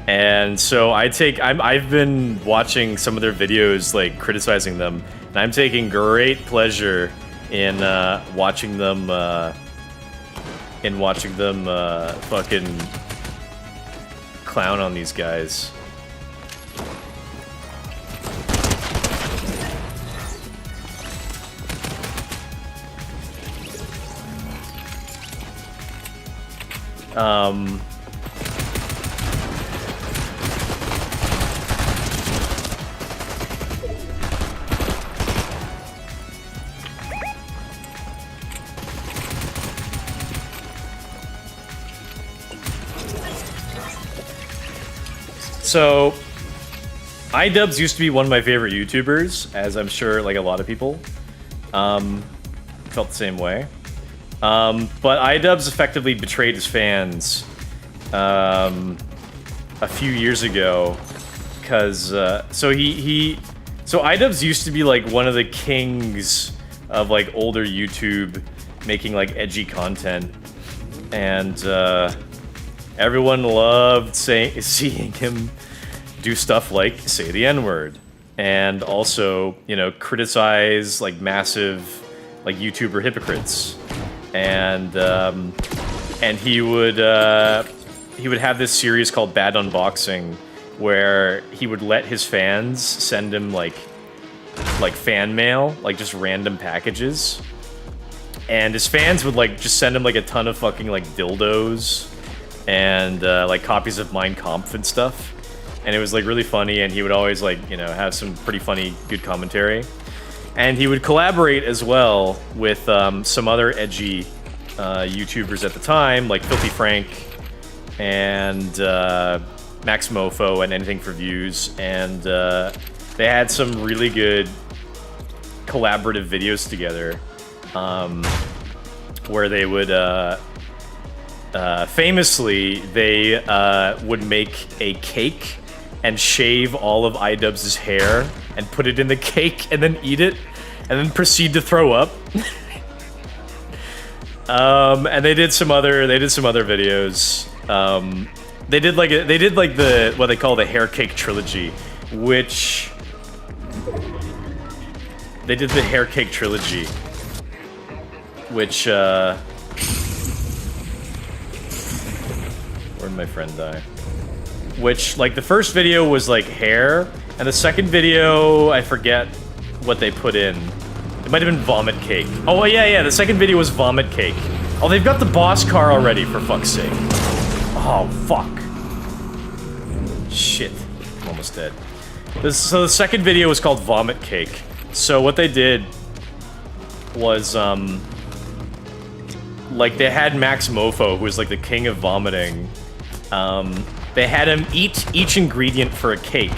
And so I've been watching some of their videos, like criticizing them, and I'm taking great pleasure in watching them fucking clown on these guys. So, iDubbbz used to be one of my favorite YouTubers, as I'm sure like a lot of people felt the same way. But iDubbbz effectively betrayed his fans a few years ago, because so iDubbbz used to be like one of the kings of like older YouTube making like edgy content, and everyone loved seeing him do stuff like say the N-word, and also, you know, criticize like massive like YouTuber hypocrites, and he would have this series called Bad Unboxing, where he would let his fans send him like fan mail, like just random packages, and his fans would like just send him like a ton of fucking like dildos and like copies of Mein Kampf and stuff, and it was like really funny, and he would always like, you know, have some pretty funny good commentary, and he would collaborate as well with some other edgy YouTubers at the time, like Filthy Frank and Max Mofo and Anything for Views, and they had some really good collaborative videos together, where they would famously they would make a cake and shave all of iDubbbz's hair and put it in the cake and then eat it and then proceed to throw up. And they did some other videos. They did like the what they call the hair cake trilogy, which they did the hair cake trilogy, which where did my friend die? Which, like, the first video was like hair, and the second video I forget what they put in. It might have been vomit cake. Oh yeah, the second video was vomit cake. Oh, they've got the boss car already, for fuck's sake. Oh fuck. Shit, I'm almost dead. So the second video was called Vomit Cake. So what they did was, like, they had Max Mofo, who was like the king of vomiting. They had him eat each ingredient for a cake.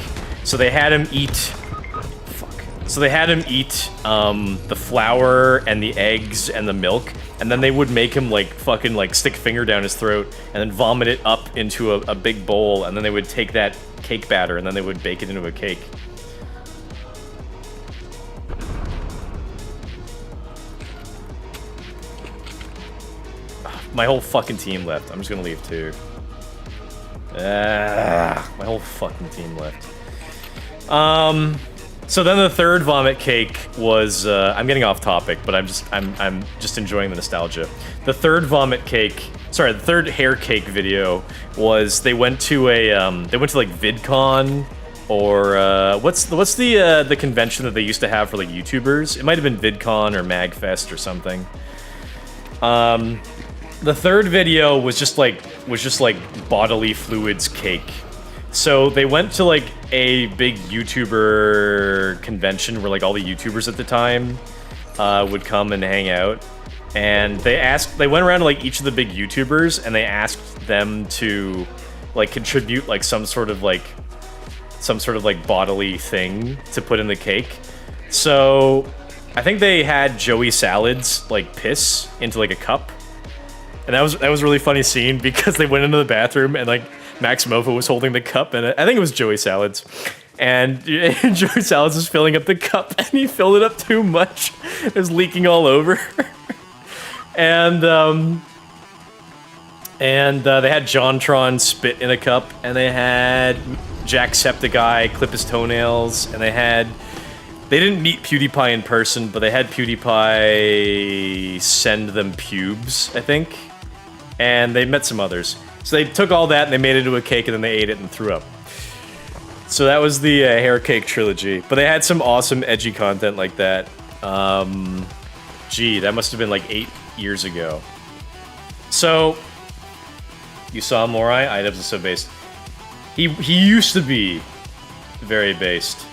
So they had him eat... Fuck. So they had him eat, the flour and the eggs and the milk, and then they would make him, like, fucking, like, stick a finger down his throat, and then vomit it up into a big bowl, and then they would take that cake batter, and then they would bake it into a cake. My whole fucking team left. I'm just gonna leave too. My whole fucking team left. So then the third vomit cake was, I'm getting off topic, but I'm just enjoying the nostalgia. The third vomit cake, sorry, the third hair cake video was they went to like VidCon, or what's the convention that they used to have for like YouTubers? It might have been VidCon or MagFest or something. The third video was just like bodily fluids cake. So they went to like a big YouTuber convention where like all the YouTubers at the time would come and hang out, and they went around to like each of the big YouTubers and they asked them to like contribute like some sort of like bodily thing to put in the cake. So I think they had Joey Salads like piss into like a cup. And that was a really funny scene because they went into the bathroom and like Max Mofo was holding the cup, and I think it was Joey Salads. And Joey Salads was filling up the cup, and he filled it up too much. It was leaking all over. and they had JonTron spit in a cup, and they had Jacksepticeye clip his toenails, and they didn't meet PewDiePie in person, but they had PewDiePie send them pubes, I think. And they met some others. So they took all that and they made it into a cake, and then they ate it and threw up. So that was the hair cake trilogy. But they had some awesome edgy content like that. Gee, that must have been like 8 years ago. So, you saw Morai? iDubbbz is so based. He used to be very based.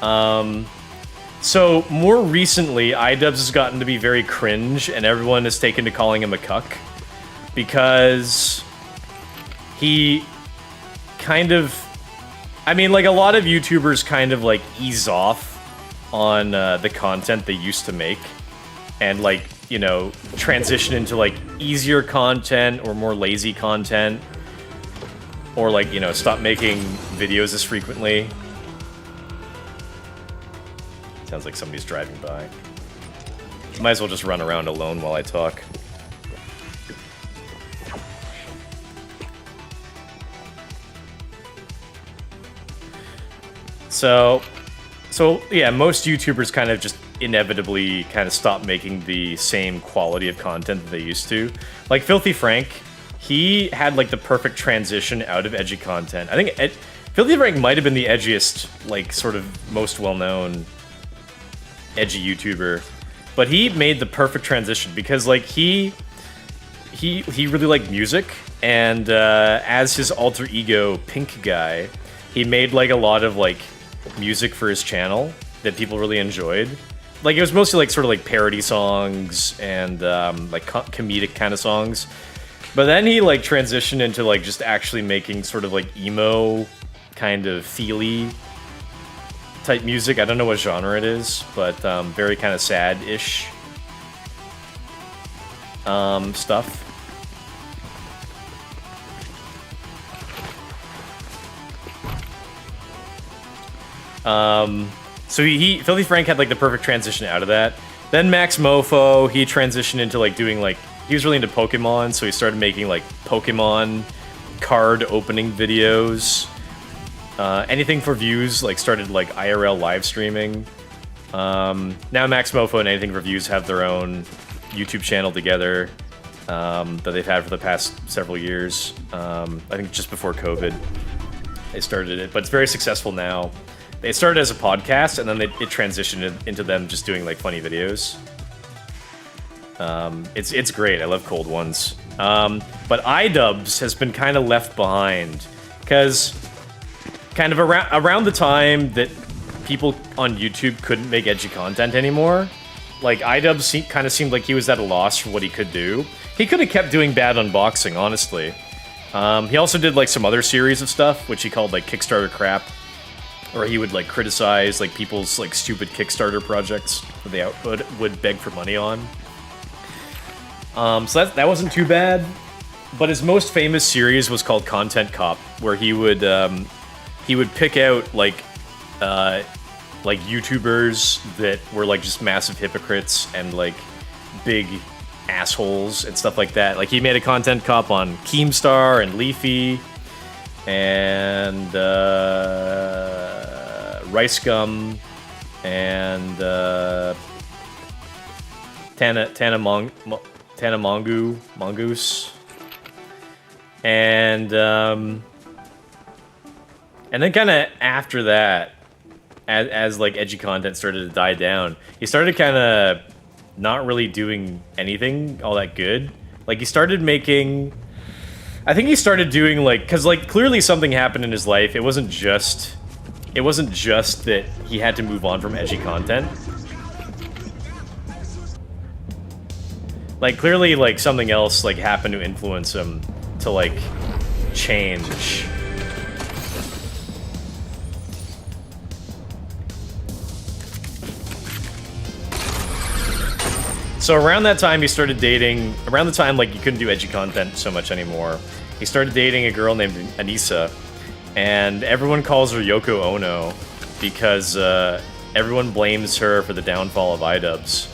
So, more recently, iDubbbz has gotten to be very cringe, and everyone has taken to calling him a cuck. Because he kind of I mean, like, a lot of YouTubers kind of, like, ease off on the content they used to make. And, like, you know, transition into, like, easier content or more lazy content. Or, like, you know, stop making videos as frequently. Sounds like somebody's driving by. Might as well just run around alone while I talk. So yeah, most YouTubers kind of just inevitably kind of stop making the same quality of content that they used to. Like Filthy Frank, he had like the perfect transition out of edgy content. I think Filthy Frank might have been the edgiest, like sort of most well-known edgy YouTuber, but he made the perfect transition because like he really liked music, and as his alter ego Pink Guy, he made like a lot of like music for his channel that people really enjoyed. Like it was mostly like sort of like parody songs and like comedic kind of songs. But then he like transitioned into like just actually making sort of like emo kind of feely type music. I don't know what genre it is, but very kind of sad-ish stuff. So Filthy Frank had like the perfect transition out of that. Then Max Mofo, he transitioned into like doing like, he was really into Pokemon, so he started making like Pokemon card opening videos. Anything for views, like started like IRL live streaming. Now Max Mofo and Anything for Views have their own YouTube channel together that they've had for the past several years. I think just before COVID they started it, but it's very successful now. It started as a podcast, and then it transitioned into them just doing like funny videos. It's great. I love Cold Ones. But iDubbbz has been kind of left behind because kind of around the time that people on YouTube couldn't make edgy content anymore, like iDubbbz kind of seemed like he was at a loss for what he could do. He could have kept doing bad unboxing, honestly. He also did like some other series of stuff, which he called like Kickstarter crap. Or he would like criticize like people's like stupid Kickstarter projects that they would beg for money on. So that wasn't too bad. But his most famous series was called Content Cop, where he would pick out like YouTubers that were like just massive hypocrites and like big assholes and stuff like that. Like he made a Content Cop on Keemstar and Leafy and Rice Gum and Tana Mongoose and then kind of after that, as like edgy content started to die down, he started kind of not really doing anything all that good. Like he started making, I think he started doing like, cause like clearly something happened in his life. It wasn't just that he had to move on from edgy content. Like clearly like something else like happened to influence him to like change. So around that time he started dating, around the time like you couldn't do edgy content so much anymore, he started dating a girl named Anissa. And everyone calls her Yoko Ono because everyone blames her for the downfall of iDubbbz.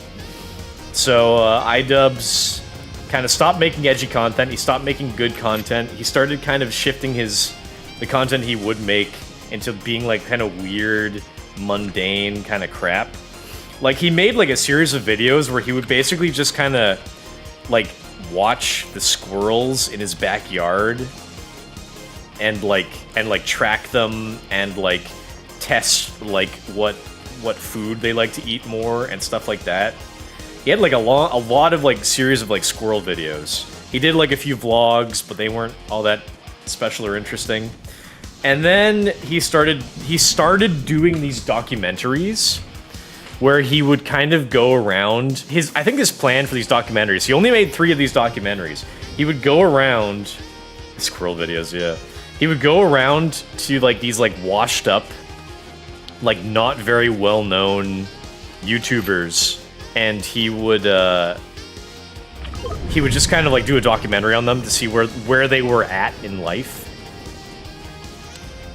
So iDubbbz kind of stopped making edgy content. He stopped making good content. He started kind of shifting the content he would make into being like kind of weird, mundane kind of crap. Like he made like a series of videos where he would basically just kind of like watch the squirrels in his backyard and like track them and like test like what food they like to eat more and stuff like that. He had like a lot of like series of like squirrel videos. He did like a few vlogs, but they weren't all that special or interesting. And then he started doing these documentaries where he would kind of go around I think his plan for these documentaries, he only made 3 of these documentaries. He would go around squirrel videos, yeah. he would go around to like these like washed up, like not very well known YouTubers, and he would just kind of like do a documentary on them to see where they were at in life,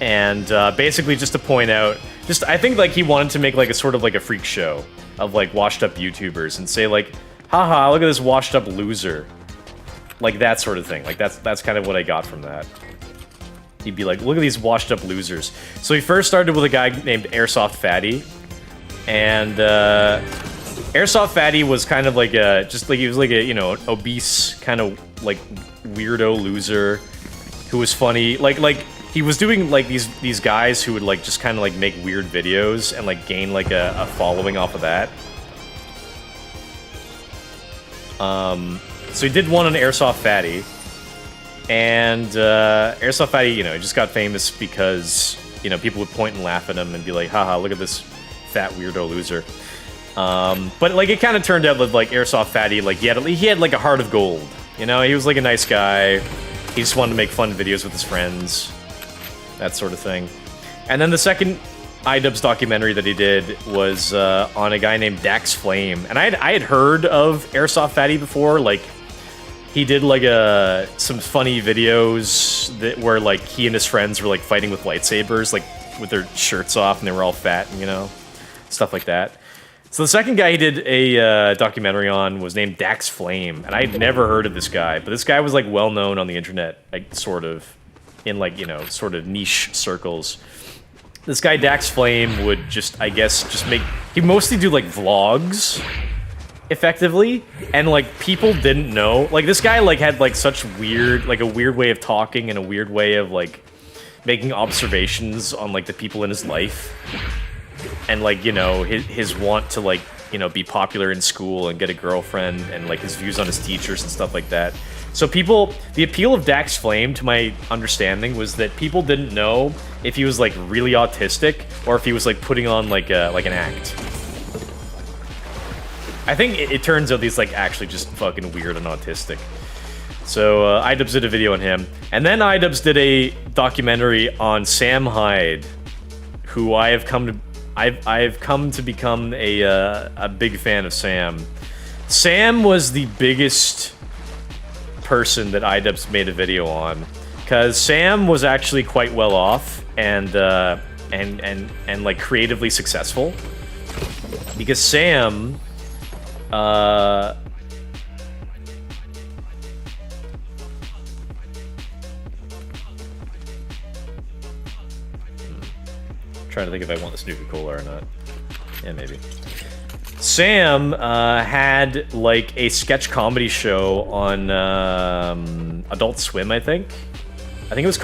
and basically just to point out, I think like he wanted to make like a sort of like a freak show of like washed up YouTubers and say like, haha, look at this washed up loser, like that sort of thing. Like that's kind of what I got from that. He'd be like, look at these washed up losers. So he first started with a guy named Airsoft Fatty, and Airsoft Fatty was kind of like he was like a, you know, obese kind of like weirdo loser who was funny. Like he was doing like these guys who would like just kind of like make weird videos and like gain like a following off of that. So he did one on Airsoft Fatty, and Airsoft Fatty, you know, just got famous because, you know, people would point and laugh at him and be like, haha, look at this fat weirdo loser. But like it kind of turned out that like Airsoft Fatty, like he had like a heart of gold. You know, he was like a nice guy. He just wanted to make fun videos with his friends, that sort of thing. And then the second iDubbbz documentary that he did was on a guy named Dax Flame, and I had heard of Airsoft Fatty before. Like he did like some funny videos where like he and his friends were like fighting with lightsabers, like with their shirts off, and they were all fat, and, you know, stuff like that. So the second guy he did a documentary on was named Dax Flame, and I'd never heard of this guy, but this guy was like well known on the internet, like sort of in like, you know, sort of niche circles. This guy Dax Flame would just, I guess, he'd mostly do like vlogs, effectively, and like people didn't know. Like this guy like had like such a weird way of talking and a weird way of like making observations on like the people in his life. And like, you know, his want to like, you know, be popular in school and get a girlfriend, and like his views on his teachers and stuff like that. So the appeal of Dax Flame, to my understanding, was that people didn't know if he was like really autistic or if he was like putting on like an act. I think it turns out he's like actually just fucking weird and autistic. So iDubbbz did a video on him, and then iDubbbz did a documentary on Sam Hyde, who I've come to become a big fan of Sam. Sam was the biggest person that iDubbbz made a video on, because Sam was actually quite well off and like creatively successful. Because Sam, trying to think if I want this Nuka-Cola or not. Yeah, maybe. Sam had like a sketch comedy show on Adult Swim, I think. I think it was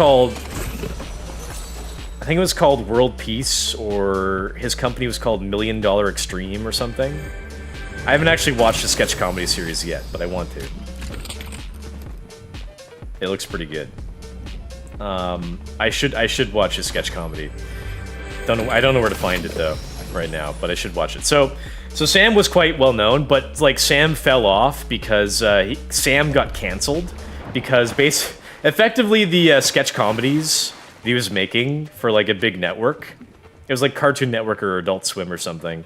called World Peace, or his company was called $1 Million Extreme or something. I haven't actually watched the sketch comedy series yet, but I want to. It looks pretty good. I should watch his sketch comedy. I don't know where to find it though right now, but I should watch it. So Sam was quite well known, but like Sam fell off because Sam got canceled because effectively the sketch comedies that he was making for like a big network, it was like Cartoon Network or Adult Swim or something.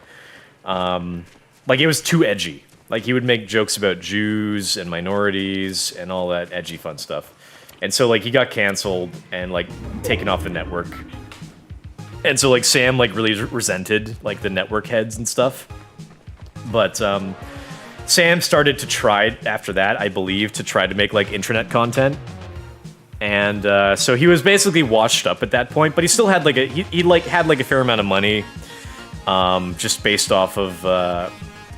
Like it was too edgy. Like he would make jokes about Jews and minorities and all that edgy fun stuff. And so like he got canceled and like taken off the network. And so like Sam like really resented like the network heads and stuff. But Sam started to try after that, I believe, to try to make like internet content. And so he was basically washed up at that point, but he still had like he had like a fair amount of money, just based off of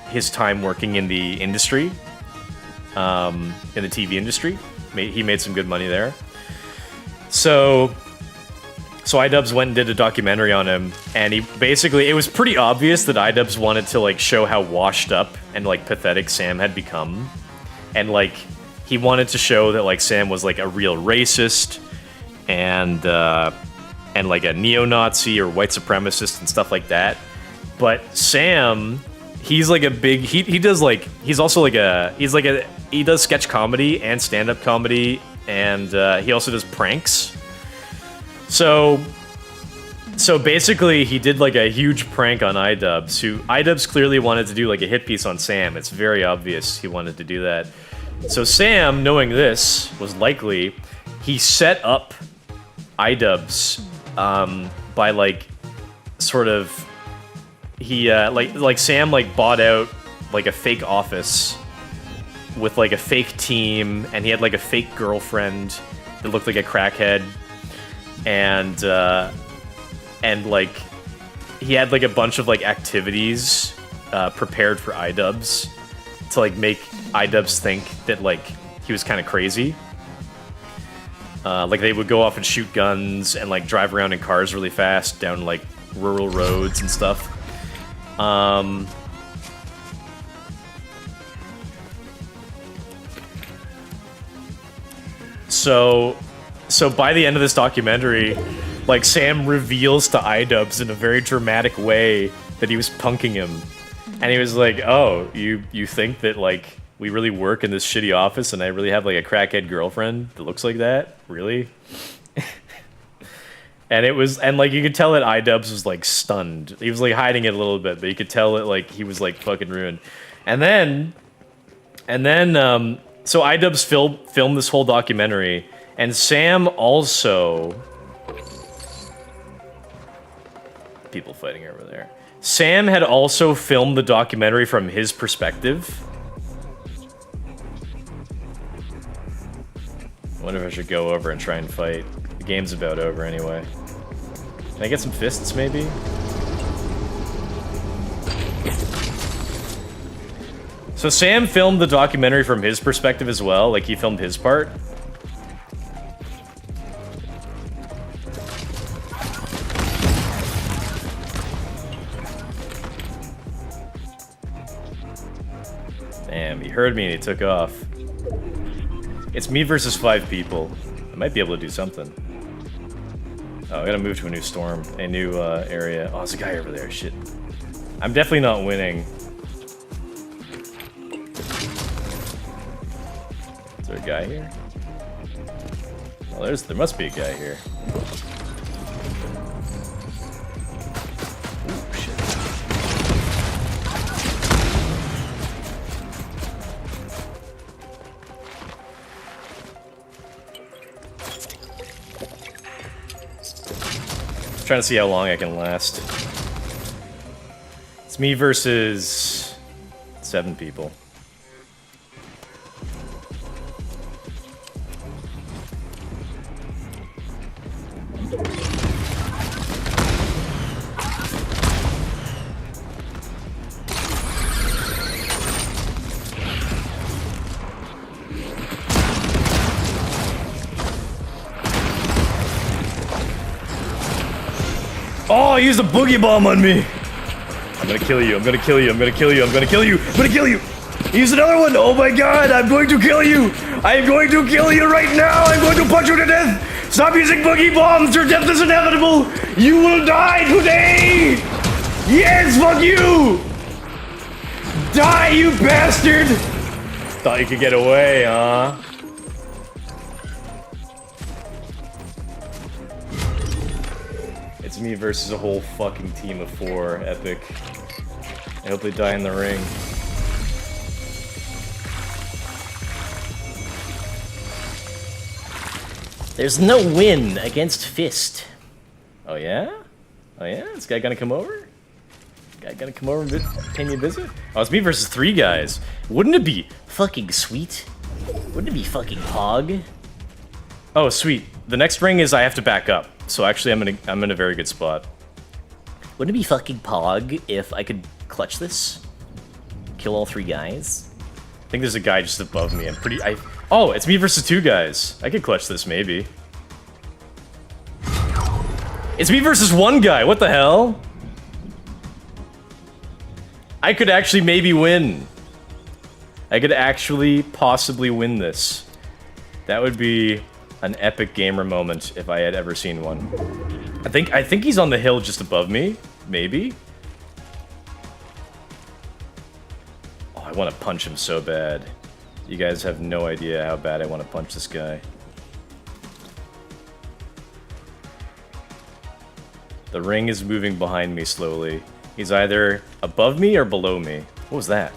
his time working in the industry, in the TV industry. He made some good money there. So iDubbbz went and did a documentary on him, and it was pretty obvious that iDubbbz wanted to like show how washed up and like pathetic Sam had become, and like he wanted to show that like Sam was like a real racist and like a neo-Nazi or white supremacist and stuff like that. But Sam, he's like a big he does sketch comedy and stand-up comedy, and he also does pranks. So basically, he did like a huge prank on iDubbbz, who iDubbbz clearly wanted to do like a hit piece on Sam. It's very obvious he wanted to do that. So Sam, knowing this, was likely he set up iDubbbz by like sort of like Sam like bought out like a fake office with like a fake team, and he had like a fake girlfriend that looked like a crackhead, and like he had like a bunch of like activities prepared for iDubbbz to like make iDubbbz think that like he was kind of crazy. Like they would go off and shoot guns and like drive around in cars really fast down like rural roads and stuff. So by the end of this documentary, like Sam reveals to iDubbbz in a very dramatic way that he was punking him, and he was like, "Oh, you think that like we really work in this shitty office, and I really have like a crackhead girlfriend that looks like that? Really?" And like you could tell that iDubbbz was like stunned. He was like hiding it a little bit, but you could tell that like he was like fucking ruined. And then so iDubbbz filmed this whole documentary, and Sam also... People fighting over there. Sam had also filmed the documentary from his perspective. I wonder if I should go over and try and fight. The game's about over anyway. Can I get some fists, maybe? So Sam filmed the documentary from his perspective as well, like he filmed his part. Damn, he heard me and he took off. It's me versus 5 people. I might be able to do something. Oh, I gotta move to a new storm, a new area. Oh, there's a guy over there, shit. I'm definitely not winning. Is there a guy here? Well, there must be a guy here. Ooh, shit. Trying to see how long I can last. It's me versus 7 people. Oh, he used a boogie bomb on me! I'm gonna kill you, I'm gonna kill you, I'm gonna kill you, I'm gonna kill you, I'm gonna kill you! He used another one! Oh my god, I'm going to kill you! I'm going to kill you right now! I'm going to punch you to death! Stop using boogie bombs! Your death is inevitable! You will die today! Yes, fuck you! Die, you bastard! Thought you could get away, huh? It's me versus a whole fucking team of 4. Epic. I hope they die in the ring. There's no win against Fist. Oh yeah? Oh yeah? This guy gonna come over? Guy gonna come over and pay me a visit? Oh, it's me versus 3 guys. Wouldn't it be fucking sweet? Wouldn't it be fucking hog? Oh, sweet. The next ring is I have to back up. So actually, I'm in a very good spot. Wouldn't it be fucking pog if I could clutch this? Kill all 3 guys? I think there's a guy just above me. Oh, it's me versus 2 guys. I could clutch this, maybe. It's me versus 1 guy. What the hell? I could actually maybe win. I could actually possibly win this. That would be an epic gamer moment if I had ever seen one. I think he's on the hill just above me, maybe. Oh, I want to punch him so bad. You guys have no idea how bad I want to punch this guy. The ring is moving behind me slowly. He's either above me or below me. What was that?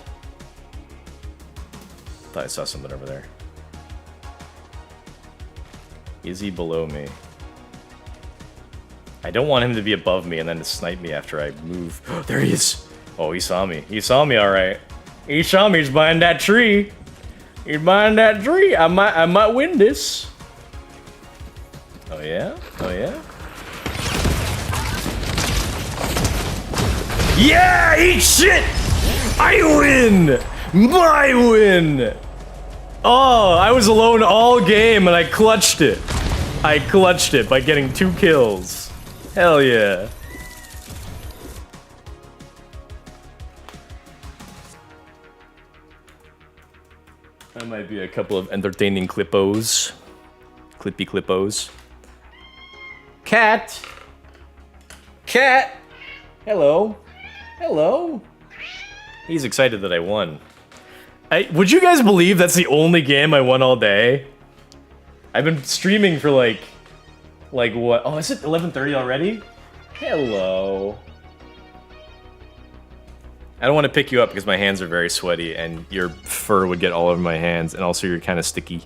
Thought I saw something over there. Is he below me? I don't want him to be above me and then to snipe me after I move. There he is! Oh, he saw me. He saw me alright. He saw me. He's behind that tree. He's behind that tree. I might win this. Oh yeah? Oh yeah? Yeah! Eat shit! I win! My win! Oh, I was alone all game and I clutched it. I clutched it by getting 2 kills. Hell yeah. That might be a couple of entertaining clippos. Clippy clippos. Cat! Cat! Hello. Hello. He's excited that I won. Would you guys believe that's the only game I won all day? I've been streaming for like what? Oh, is it 11:30 already? Hello. I don't want to pick you up because my hands are very sweaty and your fur would get all over my hands, and also you're kind of sticky.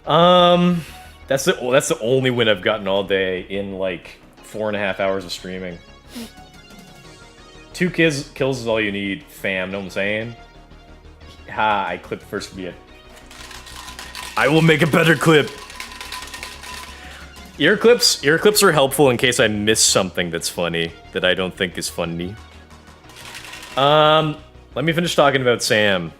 That's the only win I've gotten all day in like 4.5 hours of streaming. 2 kills is all you need, fam. Know what I'm saying? Ha! I clipped first bit. I will make a better clip. Ear clips are helpful in case I miss something that's funny that I don't think is funny. Let me finish talking about Sam.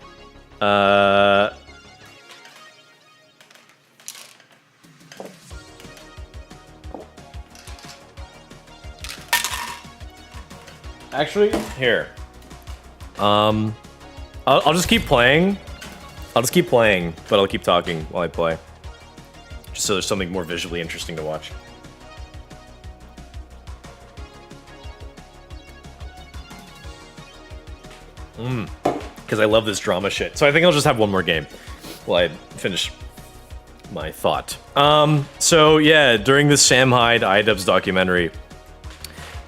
Actually, here. I'll just keep playing. I'll just keep playing, but I'll keep talking while I play. Just so there's something more visually interesting to watch. Because I love this drama shit. So I think I'll just have one more game while I finish my thought. So yeah, during this Sam Hyde iDubbbz documentary,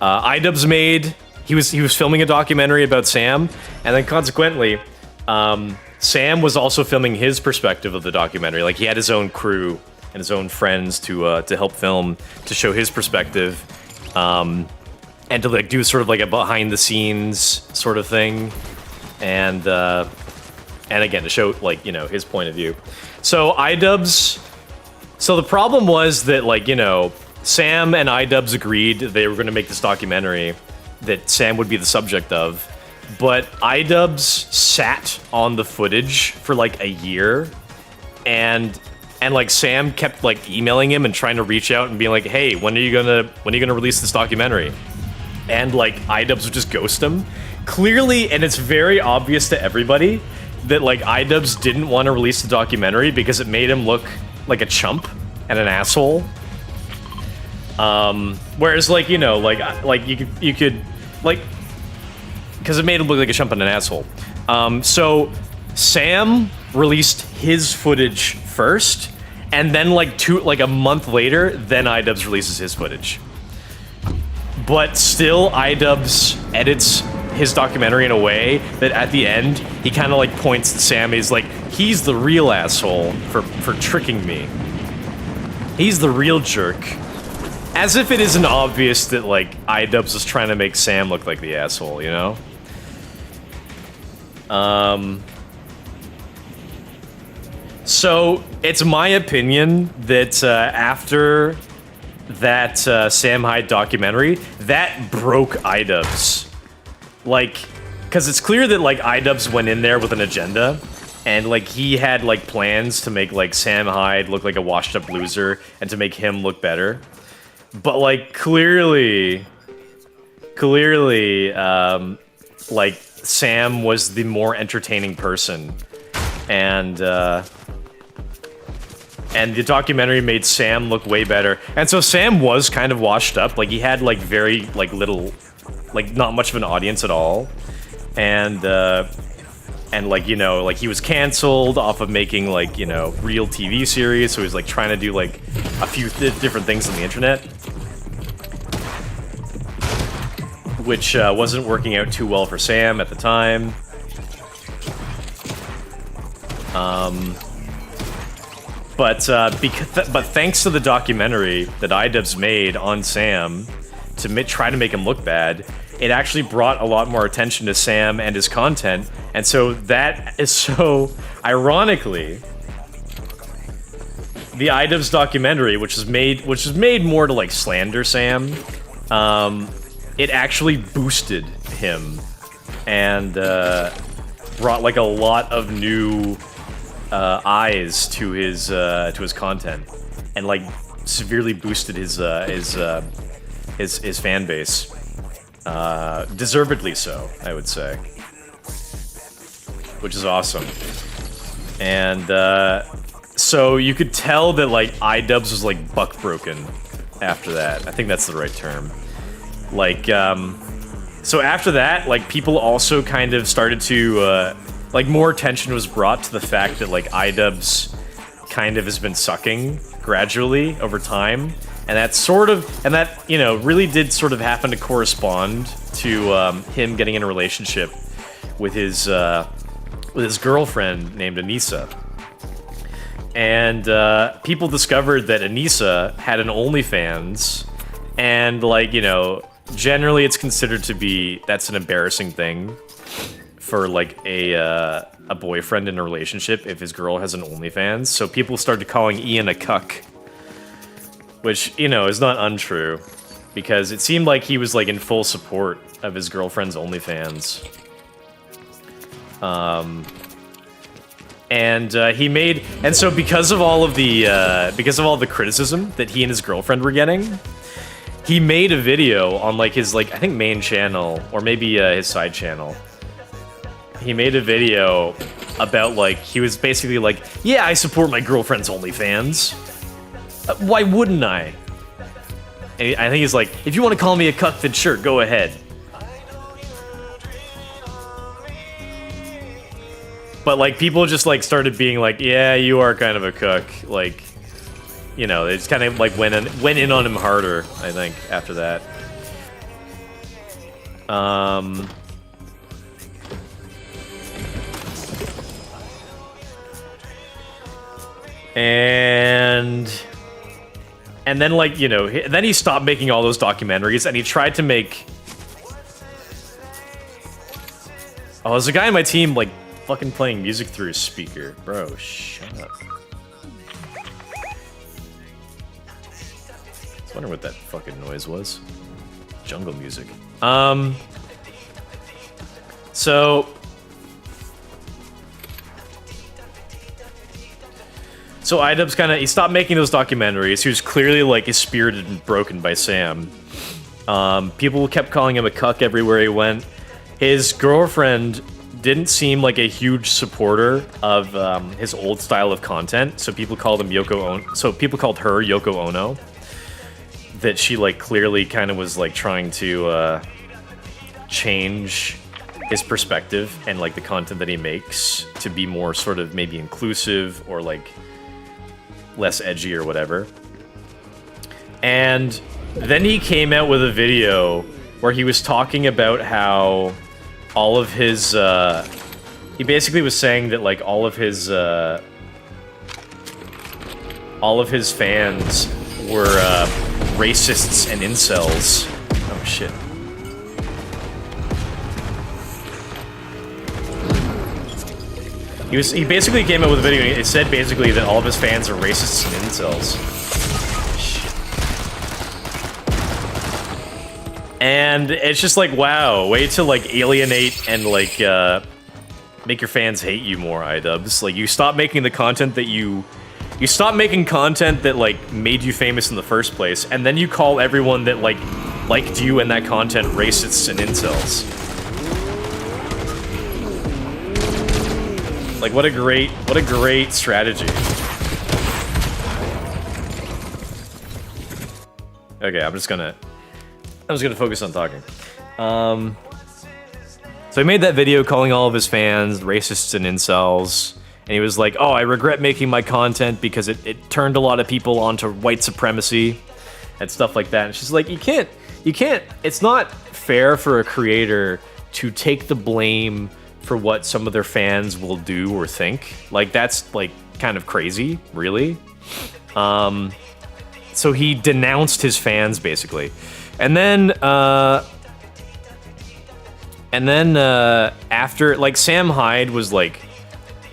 iDubbbz made... He was filming a documentary about Sam, and then consequently, Sam was also filming his perspective of the documentary. Like, he had his own crew and his own friends to help film, to show his perspective, and to like do sort of like a behind the scenes sort of thing, and again to show like, you know, his point of view. So iDubbbz. So the problem was that, like, you know, Sam and iDubbbz agreed they were going to make this documentary that Sam would be the subject of, but iDubbbz sat on the footage for like a year, and like Sam kept like emailing him and trying to reach out and being like, hey, when are you gonna release this documentary? And like iDubbbz would just ghost him. Clearly, and it's very obvious to everybody that like iDubbbz didn't want to release the documentary because it made him look like a chump and an asshole. Whereas, like, you know, like you could, like, because it made him look like a chump and an asshole. So Sam released his footage first, and then like a month later, then iDubbbz releases his footage. But still, iDubbbz edits his documentary in a way that at the end, he kind of like points to Sam. He's like, he's the real asshole for tricking me. He's the real jerk. As if it isn't obvious that, like, iDubbbz was trying to make Sam look like the asshole, you know? So, it's my opinion that after that Sam Hyde documentary, that broke iDubbbz. Like, because it's clear that, like, iDubbbz went in there with an agenda, and, like, he had, like, plans to make, like, Sam Hyde look like a washed-up loser, and to make him look better. But, like, clearly, like, Sam was the more entertaining person, and the documentary made Sam look way better. And so Sam was kind of washed up. Like, he had, like, very, like, little, like, not much of an audience at all. And like, you know, like, he was canceled off of making, like, you know, real TV series, so he was, like, trying to do, like, a few different things on the internet. which wasn't working out too well for Sam at the time. But thanks to the documentary that iDubbbz made on Sam to try to make him look bad, it actually brought a lot more attention to Sam and his content. And so that is so ironically, the iDubbbz documentary, which is made more to like slander Sam, it actually boosted him and brought like a lot of new eyes to his content, and like severely boosted his fan base. Deservedly so, I would say, which is awesome. And so you could tell that like iDubbbz was like buck broken after that. I think that's the right term. Like so after that, like people also kind of started to like more attention was brought to the fact that like iDubbbz kind of has been sucking gradually over time, and that you know really did sort of happen to correspond to him getting in a relationship with his girlfriend named Anissa. And people discovered that Anissa had an OnlyFans, and like, you know, generally it's considered to be, that's an embarrassing thing for like a boyfriend in a relationship if his girl has an OnlyFans. So people started calling Ian a cuck, which, you know, is not untrue, because it seemed like he was like in full support of his girlfriend's OnlyFans. And so because of all the criticism that he and his girlfriend were getting, he made a video on like his like I think main channel or maybe his side channel. He made a video about like he was basically like, yeah, I support my girlfriend's OnlyFans. Why wouldn't I? And I think he's like, if you want to call me a cuck, then sure, go ahead. But like people just like started being like, yeah, you are kind of a cuck. Like, you know, they just kind of like went in on him harder, I think, after that. And then like, you know, then he stopped making all those documentaries and he tried to make... Oh, there's a guy on my team like fucking playing music through his speaker. Bro, shut up. I was wondering what that fucking noise was. Jungle music. So iDubbbz kind of, he stopped making those documentaries. He was clearly like spirited and broken by Sam. People kept calling him a cuck everywhere he went. His girlfriend didn't seem like a huge supporter of his old style of content, so people called him Yoko Ono. So people called her Yoko Ono. That she like clearly kind of was like trying to change his perspective and like the content that he makes to be more sort of maybe inclusive or like less edgy or whatever. And then he came out with a video where he was talking about how all of his he basically was saying that like all of his fans were racists and incels. Oh shit. He basically came out with a video and it said basically that all of his fans are racists and incels. Shit. And it's just like, wow, way to like alienate and like make your fans hate you more, iDubbbz. Like you stop making the content that you stop making content that like made you famous in the first place, and then you call everyone that like liked you and that content racists and incels. Like what a great strategy. Okay, I'm just gonna focus on talking. So he made that video calling all of his fans racists and incels. And he was like, oh, I regret making my content because it turned a lot of people onto white supremacy and stuff like that. And she's like, you can't, it's not fair for a creator to take the blame for what some of their fans will do or think. Like, that's like kind of crazy, really. So he denounced his fans basically, and then after, like, Sam Hyde was like,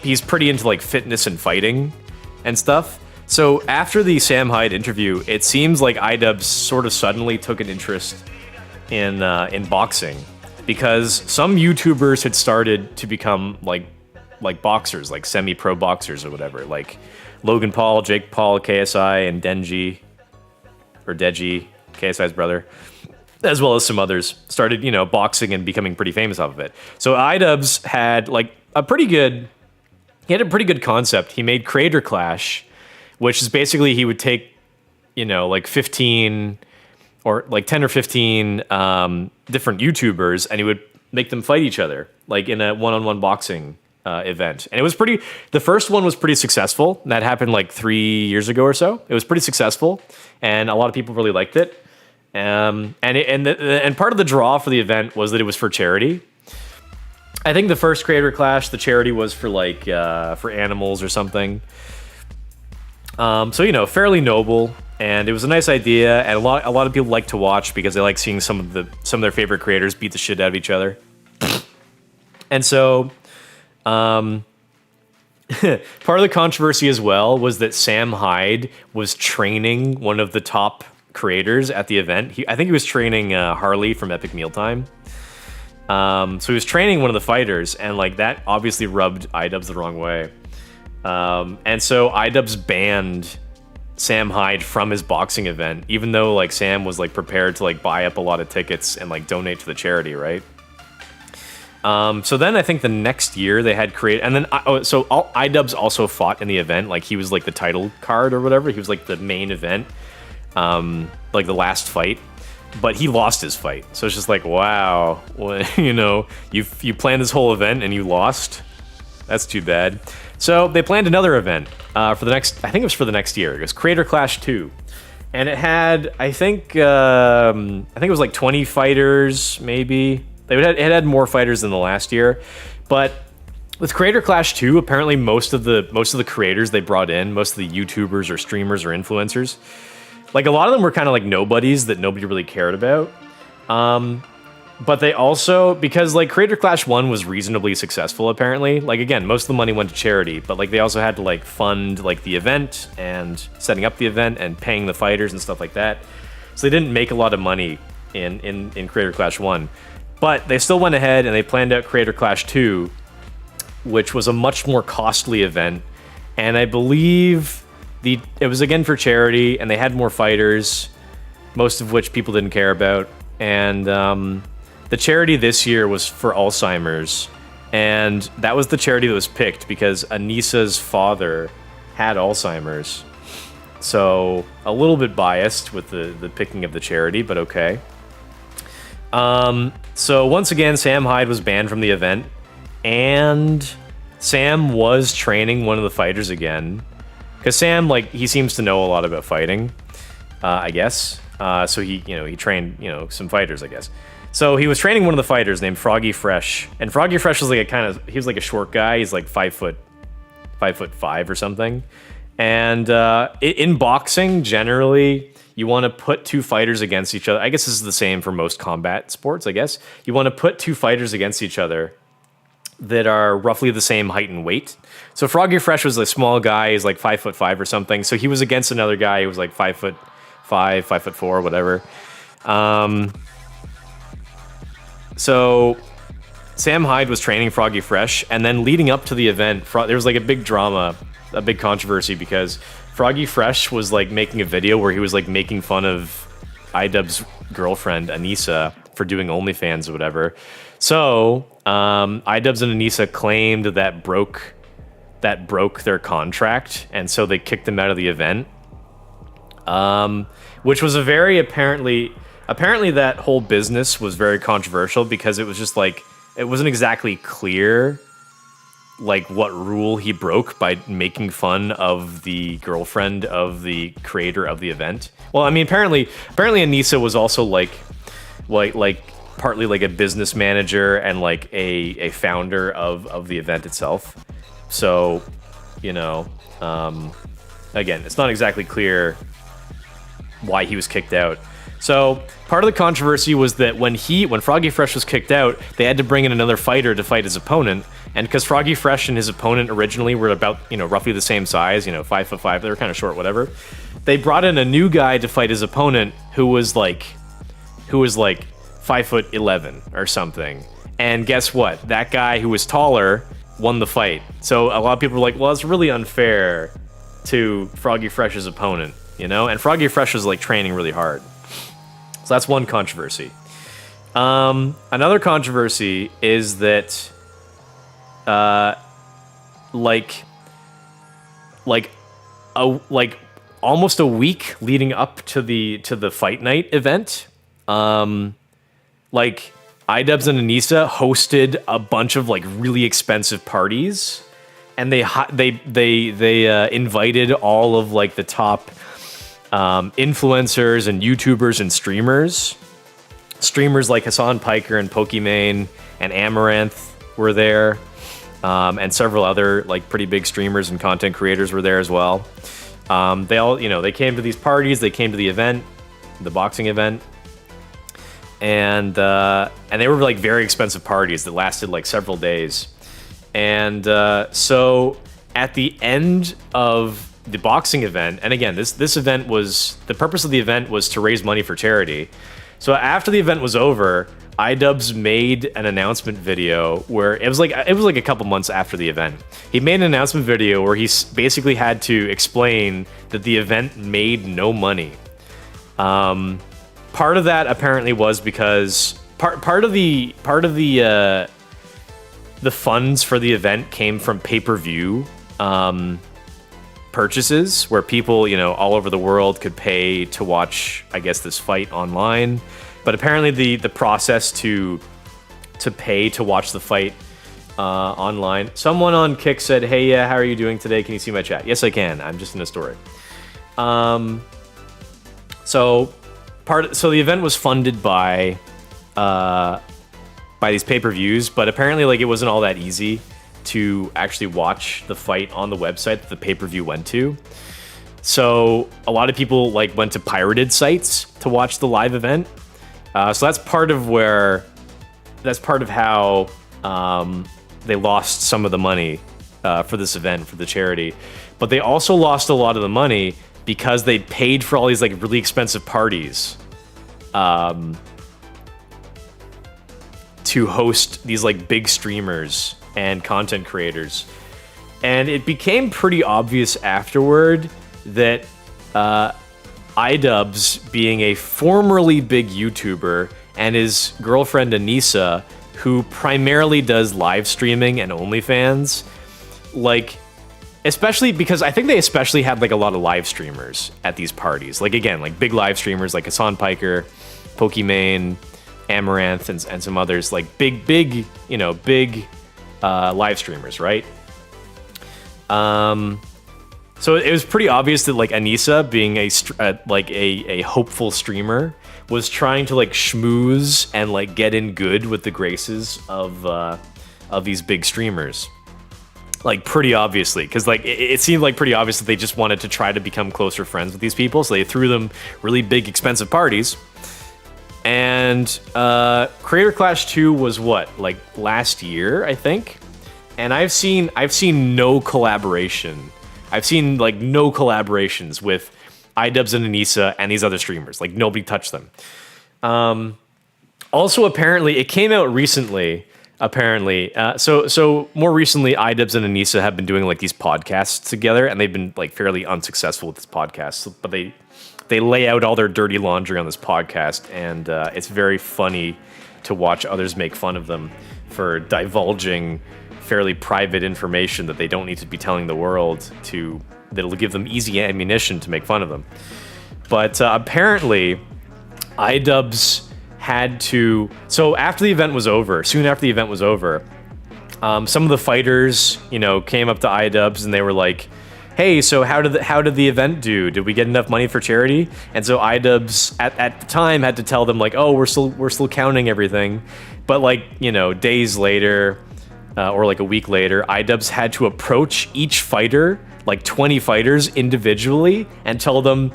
he's pretty into like fitness and fighting and stuff. So after the Sam Hyde interview, it seems like iDubbbz sort of suddenly took an interest in boxing, because some YouTubers had started to become like boxers, like semi-pro boxers or whatever, like Logan Paul, Jake Paul, KSI, and Deji, KSI's brother, as well as some others, started, you know, boxing and becoming pretty famous off of it. So iDubbbz had like a pretty good concept. He made Creator Clash, which is basically he would take, you know, like 15 or like 10 or 15 different YouTubers, and he would make them fight each other, like in a one-on-one boxing event. And it was the first one was pretty successful. That happened like 3 years ago or so. It was pretty successful, and a lot of people really liked it. And part of the draw for the event was that it was for charity. I think the first Creator Clash, the charity was for like for animals or something. So, you know, fairly noble, and it was a nice idea, and a lot of people like to watch because they like seeing some of their favorite creators beat the shit out of each other. And so, part of the controversy as well was that Sam Hyde was training one of the top creators at the event. I think he was training Harley from Epic Mealtime. So he was training one of the fighters, and like that obviously rubbed iDubbbz the wrong way. And so iDubbbz banned Sam Hyde from his boxing event, even though like Sam was like prepared to like buy up a lot of tickets and like donate to the charity, right? So then I think the next year they had and then iDubbbz also fought in the event. Like he was like the title card or whatever. He was like the main event, like the last fight. But he lost his fight. So it's just like, wow, well, you know, you planned this whole event and you lost. That's too bad. So they planned another event for the next, I think it was for the next year. It was Creator Clash 2. And it had, I think it was like 20 fighters, maybe. It had more fighters than the last year. But with Creator Clash 2, apparently most of the creators they brought in, most of the YouTubers or streamers or influencers, like a lot of them were kind of like nobodies that nobody really cared about. But they also, because like Creator Clash 1 was reasonably successful apparently, like again, most of the money went to charity, but like they also had to like fund like the event and setting up the event and paying the fighters and stuff like that. So they didn't make a lot of money in Creator Clash 1. But they still went ahead and they planned out Creator Clash 2, which was a much more costly event. And I believe it was again for charity, and they had more fighters, most of which people didn't care about. And the charity this year was for Alzheimer's, and that was the charity that was picked because Anissa's father had Alzheimer's. So a little bit biased with the picking of the charity, but okay. So once again, Sam Hyde was banned from the event, and Sam was training one of the fighters again. Because Sam, like, he seems to know a lot about fighting, I guess. So he trained, some fighters, I guess. So he was training one of the fighters named Froggy Fresh, and Froggy Fresh was like he was like a short guy. He's like 5'5" or something. And in boxing, generally, you want to put two fighters against each other. I guess this is the same for most combat sports. I guess you want to put two fighters against each other that are roughly the same height and weight. So Froggy Fresh was a small guy. He's like 5'5" or something. So he was against another guy who was like 5'5", 5'4", whatever. So Sam Hyde was training Froggy Fresh, and then leading up to the event, there was like a big drama, a big controversy, because Froggy Fresh was like making a video where he was like making fun of iDubbbz's girlfriend Anissa for doing OnlyFans or whatever. So iDubbbz and Anissa claimed that broke their contract, and so they kicked them out of the event. Which was a very apparently that whole business was very controversial because it was just like it wasn't exactly clear like what rule he broke by making fun of the girlfriend of the creator of the event. Well, I mean, apparently Anissa was also like partly like a business manager and like a founder of the event itself. So, you know, again, it's not exactly clear why he was kicked out. So part of the controversy was that when Froggy Fresh was kicked out, they had to bring in another fighter to fight his opponent. And because Froggy Fresh and his opponent originally were about, you know, roughly the same size, you know, 5'5", they were kind of short, whatever. They brought in a new guy to fight his opponent who was like 5'11" or something. And guess what? That guy who was taller won the fight. So a lot of people were like, well, it's really unfair to Froggy Fresh's opponent, you know? And Froggy Fresh was like training really hard. So that's one controversy. Another controversy is that, almost a week leading up to the Fight Night event, iDubbbz and Anissa hosted a bunch of like really expensive parties, and they invited all of like the top influencers and YouTubers and streamers like Hassan Piker and Pokimane and Amaranth were there, and several other like pretty big streamers and content creators were there as well. They all, you know, they came to these parties, they came to the event, the boxing event, and they were like very expensive parties that lasted like several days. And so at the end of the boxing event, and again, this event was, the purpose of the event was to raise money for charity. So after the event was over, iDubbbz made an announcement video where it was like a couple months after the event. He made an announcement video where he basically had to explain that the event made no money. Part of that apparently was because part of the funds for the event came from pay-per-view purchases, where people, you know, all over the world could pay to watch, I guess, this fight online. But apparently the process to pay to watch the fight online. Someone on Kick said, "Hey, how are you doing today? Can you see my chat?" Yes, I can. I'm just in a story. So the event was funded by these pay-per-views, but apparently like it wasn't all that easy to actually watch the fight on the website that the pay-per-view went to. So a lot of people like went to pirated sites to watch the live event. So that's part of how they lost some of the money for this event, for the charity. But they also lost a lot of the money because they paid for all these like really expensive parties to host these like big streamers and content creators. And it became pretty obvious afterward that iDubbbz, being a formerly big YouTuber, and his girlfriend Anissa, who primarily does live streaming and OnlyFans, like, especially because I think they especially had like a lot of live streamers at these parties. Like, again, like big live streamers like Hassan Piker, Pokimane, Amaranth, and some others, like big live streamers, right? So it was pretty obvious that like Anissa, being a hopeful streamer, was trying to like schmooze and like get in good with the graces of these big streamers. Like pretty obviously, because like it seemed like pretty obvious that they just wanted to try to become closer friends with these people, so they threw them really big, expensive parties. And Creator Clash 2 was what, like last year, I think. And I've seen no collaboration. I've seen like no collaborations with iDubbbz and Anissa and these other streamers. Like nobody touched them. Also, apparently, it came out recently. Apparently, so more recently, iDubbbz and Anissa have been doing like these podcasts together, and they've been like fairly unsuccessful with this podcast. But they lay out all their dirty laundry on this podcast, and it's very funny to watch others make fun of them for divulging fairly private information that they don't need to be telling the world that'll give them easy ammunition to make fun of them. But apparently, iDubbbz had to... So after the event was over, soon after the event was over, some of the fighters, you know, came up to iDubbbz and they were like, hey, so how did the event do? Did we get enough money for charity? And so iDubbbz at the time had to tell them like, oh, we're still counting everything, but like, you know, days later or like a week later, iDubbbz had to approach each fighter, like 20 fighters individually, and tell them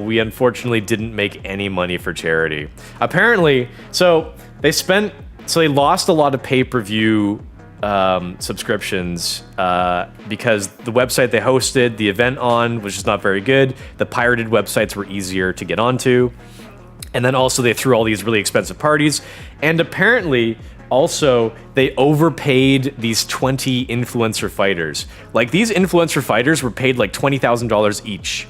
we unfortunately didn't make any money for charity. Apparently, so they lost a lot of pay-per-view subscriptions because the website they hosted the event on was just not very good. The pirated websites were easier to get onto. And then also they threw all these really expensive parties. And apparently also they overpaid these 20 influencer fighters. Like these influencer fighters were paid like $20,000 each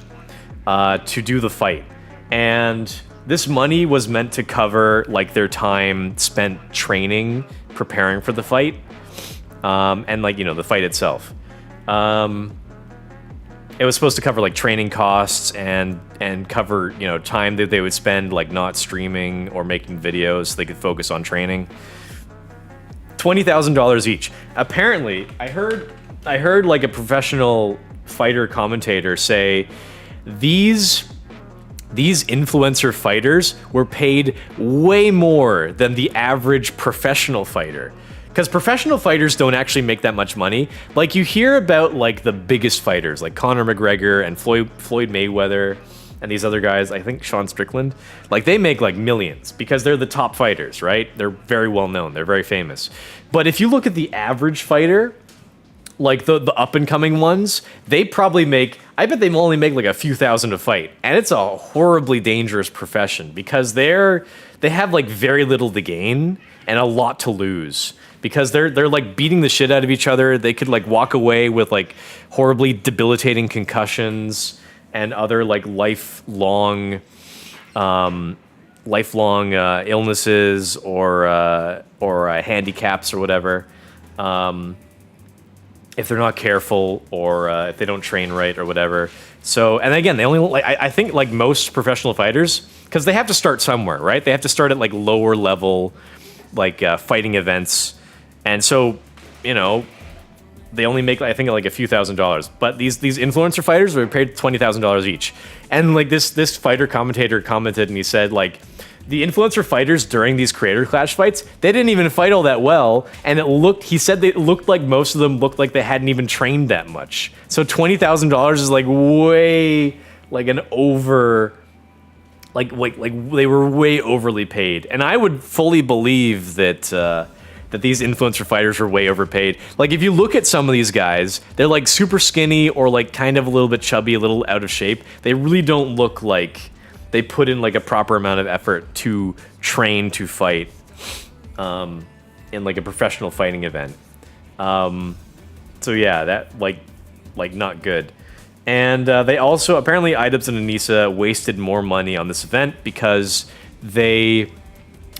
to do the fight. And this money was meant to cover like their time spent training, preparing for the fight. And like, you know, the fight itself. It was supposed to cover like training costs and cover, you know, time that they would spend like not streaming or making videos so they could focus on training. $20,000 each. Apparently, I heard like a professional fighter commentator say these influencer fighters were paid way more than the average professional fighter. Because professional fighters don't actually make that much money. Like, you hear about, like, the biggest fighters, like Conor McGregor and Floyd Mayweather and these other guys, I think Sean Strickland. Like, they make, like, millions because they're the top fighters, right? They're very well known. They're very famous. But if you look at the average fighter, like, the up-and-coming ones, they probably make... I bet they only make, like, a few thousand a fight. And it's a horribly dangerous profession because they have, like, very little to gain and a lot to lose. Because they're like beating the shit out of each other. They could like walk away with like horribly debilitating concussions and other like lifelong illnesses or handicaps or whatever. If they're not careful or if they don't train right or whatever. So, and again, they only like I think like most professional fighters, because they have to start somewhere, right? They have to start at like lower level, like fighting events. And so, you know, they only make, I think, like a few $1,000s. But these influencer fighters were paid $20,000 each. And like this fighter commentator commented, and he said, like, the influencer fighters during these creator clash fights, they didn't even fight all that well. And he said they looked like most of them looked like they hadn't even trained that much. So $20,000 is like way, like an over, like they were way overly paid. And I would fully believe that these influencer fighters were way overpaid. Like, if you look at some of these guys, they're like super skinny or like kind of a little bit chubby, a little out of shape. They really don't look like they put in like a proper amount of effort to train to fight in like a professional fighting event. So yeah, that like not good. And they also, apparently iDubbbz and Anissa wasted more money on this event because they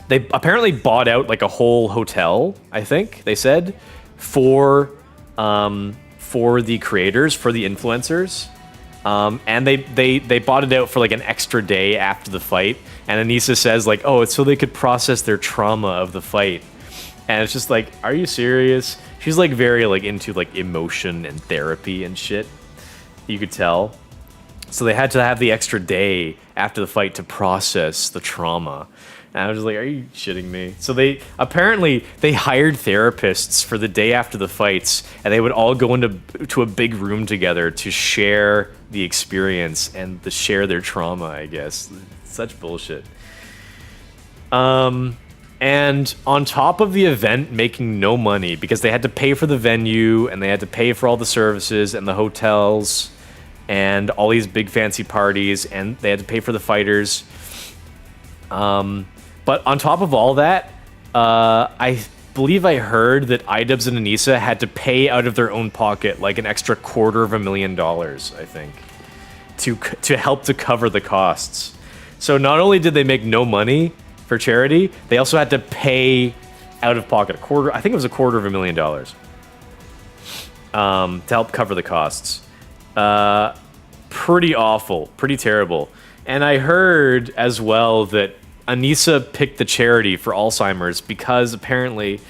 apparently bought out like a whole hotel, I think they said, for the creators, for the influencers. And they bought it out for like an extra day after the fight. And Anissa says like, oh, it's so they could process their trauma of the fight. And it's just like, are you serious? She's like very like into like emotion and therapy and shit. You could tell. So they had to have the extra day after the fight to process the trauma. And I was just like, are you shitting me? So they hired therapists for the day after the fights, and they would all go to a big room together to share the experience and to share their trauma, I guess. Such bullshit. And on top of the event making no money, because they had to pay for the venue, and they had to pay for all the services and the hotels, and all these big fancy parties, and they had to pay for the fighters. But on top of all that, I believe I heard that iDubbbz and Anissa had to pay out of their own pocket like an extra $250,000, I think, to help to cover the costs. So not only did they make no money for charity, they also had to pay out of pocket I think it was $250,000 to help cover the costs. Pretty awful, pretty terrible. And I heard as well that Anissa picked the charity for Alzheimer's because apparently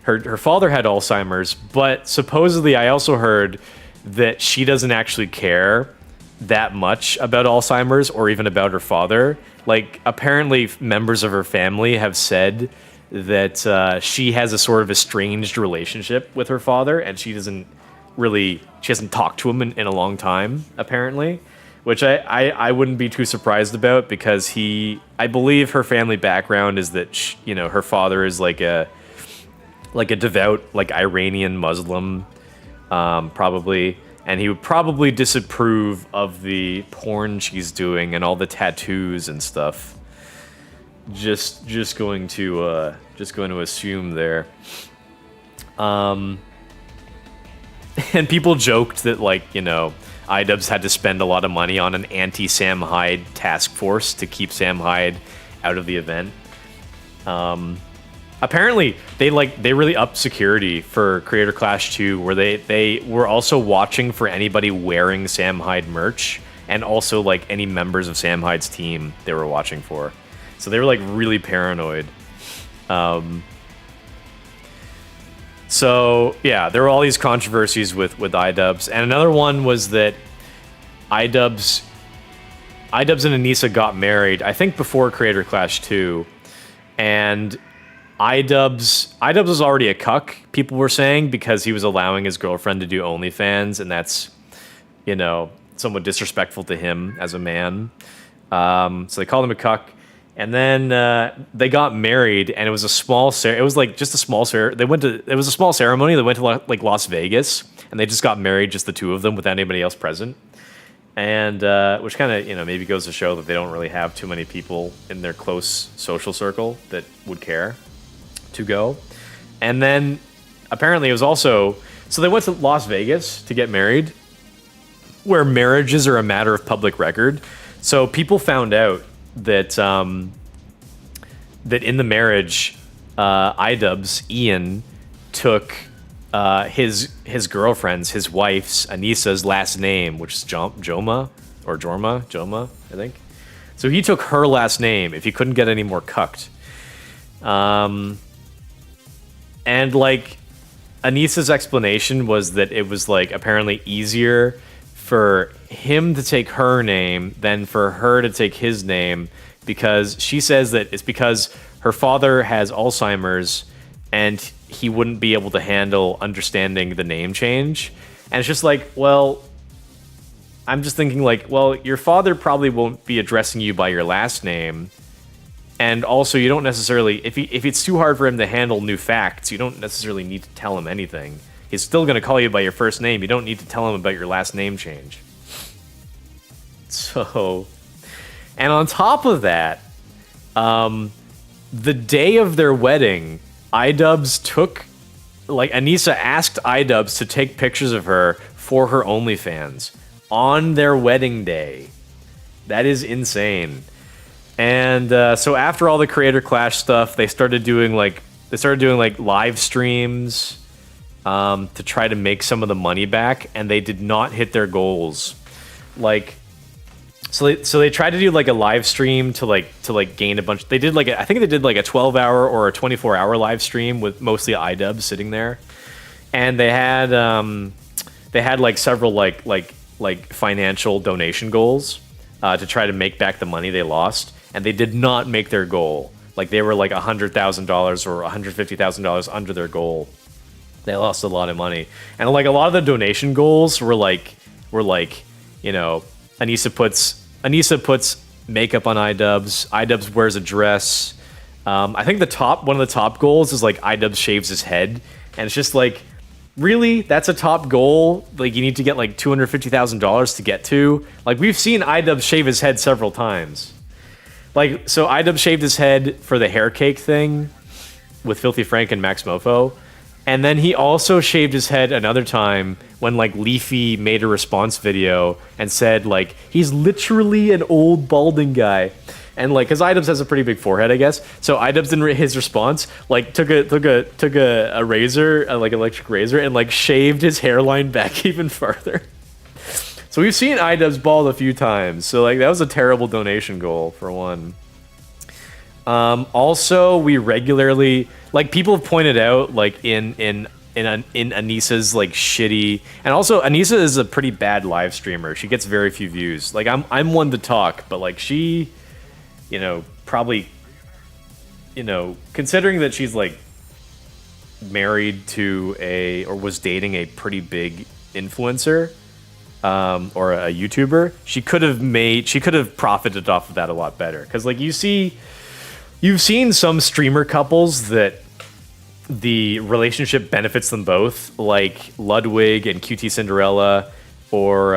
her father had Alzheimer's, but supposedly I also heard that she doesn't actually care that much about Alzheimer's or even about her father. Like, apparently members of her family have said that she has a sort of estranged relationship with her father, and she hasn't talked to him in a long time, apparently, which I wouldn't be too surprised about, because I believe her family background is that her father is like a devout, like, Iranian Muslim, probably, and he would probably disapprove of the porn she's doing and all the tattoos and stuff. Just going to assume there. And people joked that, like, iDubbbz had to spend a lot of money on an anti-Sam Hyde task force to keep Sam Hyde out of the event. Apparently, they really upped security for Creator Clash 2, where they were also watching for anybody wearing Sam Hyde merch, and also, like, any members of Sam Hyde's team they were watching for. So they were, like, really paranoid. So, yeah, there were all these controversies with iDubbbz. And another one was that iDubbbz and Anissa got married, I think before Creator Clash 2. And iDubbbz was already a cuck, people were saying, because he was allowing his girlfriend to do OnlyFans, and that's, somewhat disrespectful to him as a man. So they called him a cuck. And then they got married, and it was a small it was like just a small it was a small ceremony. They went to like Las Vegas, and they just got married, just the two of them, without anybody else present. And which kind of maybe goes to show that they don't really have too many people in their close social circle that would care to go. And then apparently it was also, so they went to Las Vegas to get married, where marriages are a matter of public record. So people found out that that in the marriage, iDubbbz, Ian, took his girlfriend's, his wife's, Anissa's last name, which is Joma, I think. So he took her last name if he couldn't get any more cucked. And, like, Anissa's explanation was that it was, like, apparently easier for him to take her name than for her to take his name, because she says that it's because her father has Alzheimer's and he wouldn't be able to handle understanding the name change. And it's just like, well, I'm just thinking, like, well, your father probably won't be addressing you by your last name. And also, you don't necessarily, if it's too hard for him to handle new facts, you don't necessarily need to tell him anything. He's still going to call you by your first name. You don't need to tell him about your last name change. So, and on top of that, the day of their wedding, iDubbbz took, like, Anissa asked iDubbbz to take pictures of her for her OnlyFans on their wedding day. That is insane. And so after all the Creator Clash stuff, they started doing like live streams to try to make some of the money back, and they did not hit their goals. Like, so they tried to do like a live stream to gain a bunch. They did I think they did like a 12-hour or a 24-hour live stream with mostly iDubbbz sitting there, and they had like several like financial donation goals to try to make back the money they lost, and they did not make their goal. Like, they were like $100,000 or $150,000 under their goal. They lost a lot of money, and like a lot of the donation goals were like Anissa puts makeup on iDubbbz. iDubbbz wears a dress. I think one of the top goals is like iDubbbz shaves his head, and it's just like, really, that's a top goal? Like, you need to get like $250,000 to get to? Like, we've seen iDubbbz shave his head several times. Like, so iDubbbz shaved his head for the hair cake thing with Filthy Frank and Max Mofo. And then he also shaved his head another time when, like, Leafy made a response video and said, like, he's literally an old balding guy. And, like, because iDubbbz has a pretty big forehead, I guess. So iDubbbz, in his response, like, took a razor, like, electric razor, and, like, shaved his hairline back even farther. So we've seen iDubbbz bald a few times. So, like, that was a terrible donation goal, for one. Also, we regularly, like, people have pointed out, like, in in Anissa's like shitty, and also Anissa is a pretty bad live streamer. She gets very few views. Like I'm one to talk, but like she, probably, considering that she's like married to or was dating a pretty big influencer, or a YouTuber, she could have profited off of that a lot better. Because like you've seen some streamer couples that the relationship benefits them both, like Ludwig and QT Cinderella, or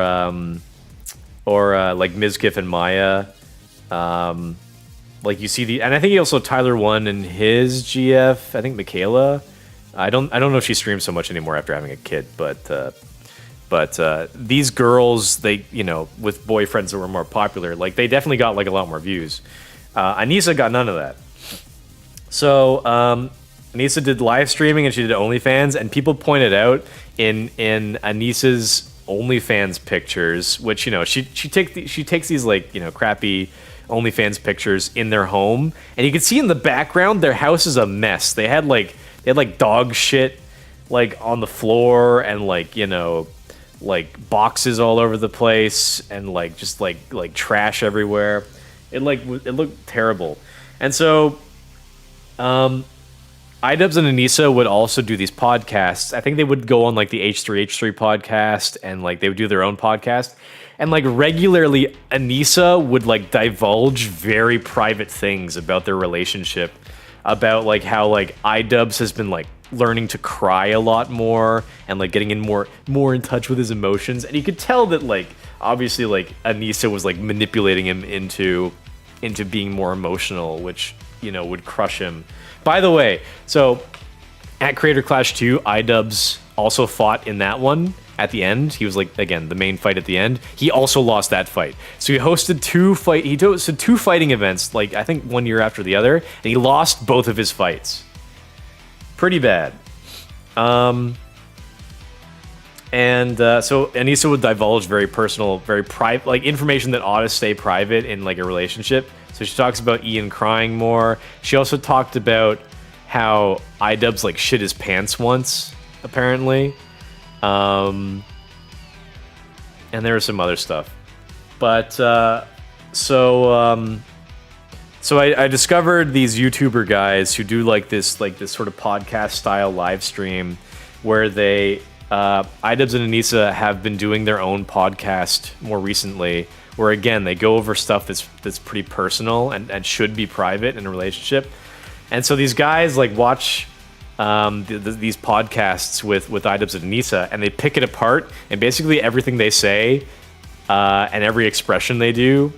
like Mizkif and Maya. Like you see and I think also Tyler One and his GF. I think Michaela. I don't know if she streams so much anymore after having a kid, but these girls, they with boyfriends that were more popular, like they definitely got like a lot more views. Anissa got none of that. So Anissa did live streaming and she did OnlyFans, and people pointed out in Anissa's OnlyFans pictures, which she takes these like crappy OnlyFans pictures in their home, and you can see in the background their house is a mess. They had dog shit like on the floor, and like boxes all over the place, and like just like trash everywhere. It looked terrible. And so iDubbbz and Anissa would also do these podcasts. I think they would go on like the H3H3 podcast, and like they would do their own podcast. And like regularly Anissa would like divulge very private things about their relationship, about like how like iDubbbz has been like learning to cry a lot more, and like getting in more in touch with his emotions. And you could tell that like obviously like Anissa was like manipulating him into being more emotional, which would crush him. By the way, so at Creator Clash 2, iDubbbz also fought in that one at the end. He was like, again, the main fight at the end. He also lost that fight. So he hosted two fighting events, like I think 1 year after the other, and he lost both of his fights. Pretty bad. So Anissa would divulge very personal, very private, like information that ought to stay private in like a relationship. So she talks about Ian crying more. She also talked about how iDubbbz like shit his pants once, apparently. And there was some other stuff. But so I discovered these YouTuber guys who do like this sort of podcast style live stream where they iDubbbz and Anissa have been doing their own podcast more recently, where again they go over stuff that's pretty personal and should be private in a relationship. And so these guys like watch these podcasts with iDubbbz and Anissa, and they pick it apart, and basically everything they say and every expression they do,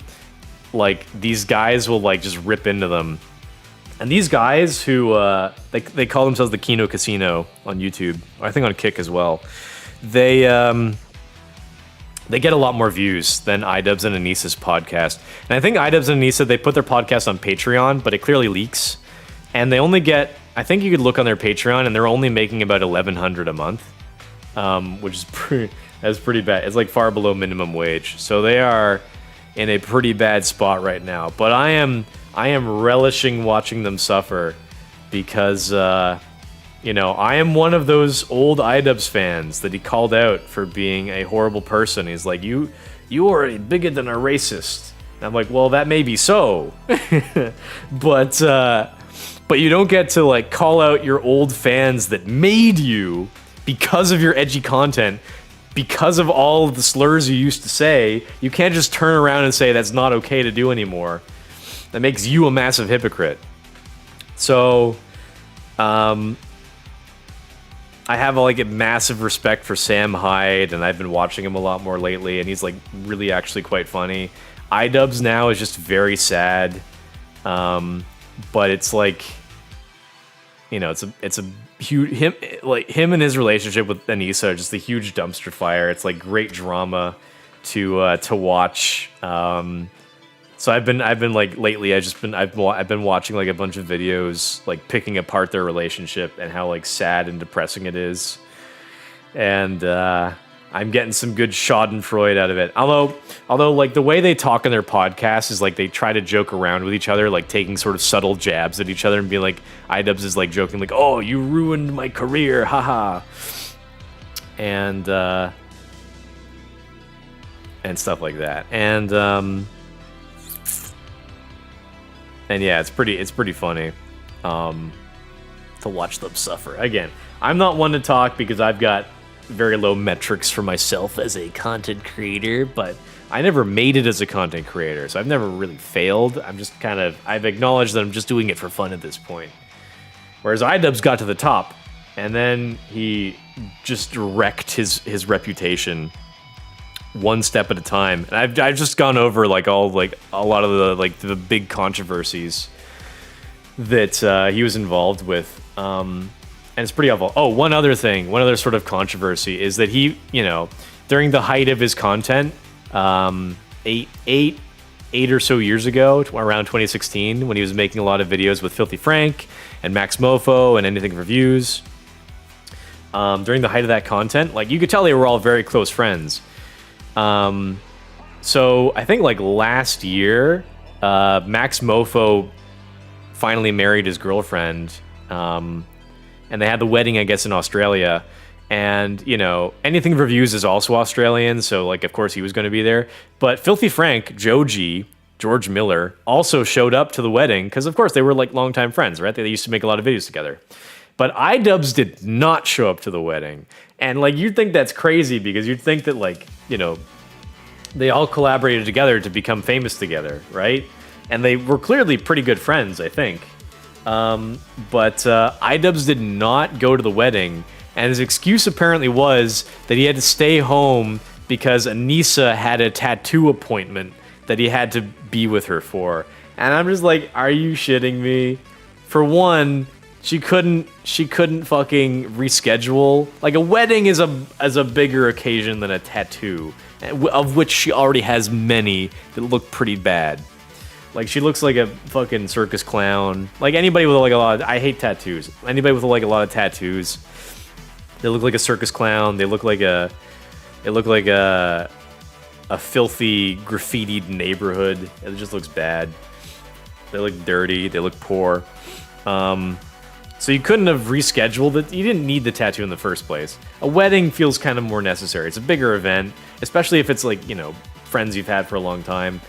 like these guys will like just rip into them. And these guys who they call themselves the Kino Casino on YouTube, I think on Kick as well, they get a lot more views than iDubbbz and Anissa's podcast. And I think iDubbbz and Anissa, they put their podcast on Patreon, but it clearly leaks. And they only get, I think you could look on their Patreon, and they're only making about $1,100 a month, which is pretty bad. It's like far below minimum wage. So they are in a pretty bad spot right now. But I am relishing watching them suffer, because I am one of those old iDubbbz fans that he called out for being a horrible person. He's like, you are a bigot and a racist. And I'm like, well, that may be so, but you don't get to like call out your old fans that made you because of your edgy content, because of all of the slurs you used to say. You can't just turn around and say that's not okay to do anymore. That makes you a massive hypocrite. So, I have like a massive respect for Sam Hyde, and I've been watching him a lot more lately, and he's like really actually quite funny. iDubbbz now is just very sad, but it's like, it's a huge him and his relationship with Anissa are just a huge dumpster fire. It's like great drama to watch. So I've been like lately I've been watching like a bunch of videos like picking apart their relationship and how like sad and depressing it is. And I'm getting some good schadenfreude out of it. Although, like, the way they talk on their podcast is, like, they try to joke around with each other, like, taking sort of subtle jabs at each other and being like, iDubbbz is, like, joking, like, oh, you ruined my career, haha. And stuff like that. And yeah, it's pretty funny to watch them suffer. Again, I'm not one to talk because I've got very low metrics for myself as a content creator, but I never made it as a content creator, so I've never really failed. I'm just I've acknowledged that I'm just doing it for fun at this point. Whereas iDubbbz got to the top, and then he just wrecked his reputation one step at a time. And I've just gone over like a lot of the big controversies that he was involved with. And it's pretty awful. Oh, one other sort of controversy is that he, during the height of his content, eight or so years ago, around 2016, when he was making a lot of videos with Filthy Frank and Max Mofo and Anything Reviews, during the height of that content, like, you could tell they were all very close friends. So I think, like, last year, Max Mofo finally married his girlfriend, and they had the wedding, I guess, in Australia. And, Anything Reviews is also Australian, so, like, of course he was going to be there. But Filthy Frank, George Miller, also showed up to the wedding, because, of course, they were, like, longtime friends, right? They used to make a lot of videos together. But iDubbbz did not show up to the wedding. And, like, you'd think that's crazy, because you'd think that, like, they all collaborated together to become famous together, right? And they were clearly pretty good friends, I think. But iDubbbz did not go to the wedding, and his excuse apparently was that he had to stay home because Anissa had a tattoo appointment that he had to be with her for. And I'm just like, are you shitting me? For one, she couldn't fucking reschedule. Like, a wedding is a bigger occasion than a tattoo, of which she already has many that look pretty bad. Like, she looks like a fucking circus clown. Like, anybody with, like, a lot of... I hate tattoos. Anybody with, like, a lot of tattoos, they look like a circus clown. They look like a filthy, graffitied neighborhood. It just looks bad. They look dirty. They look poor. So you couldn't have rescheduled it. You didn't need the tattoo in the first place. A wedding feels kind of more necessary. It's a bigger event, especially if it's, like, friends you've had for a long time.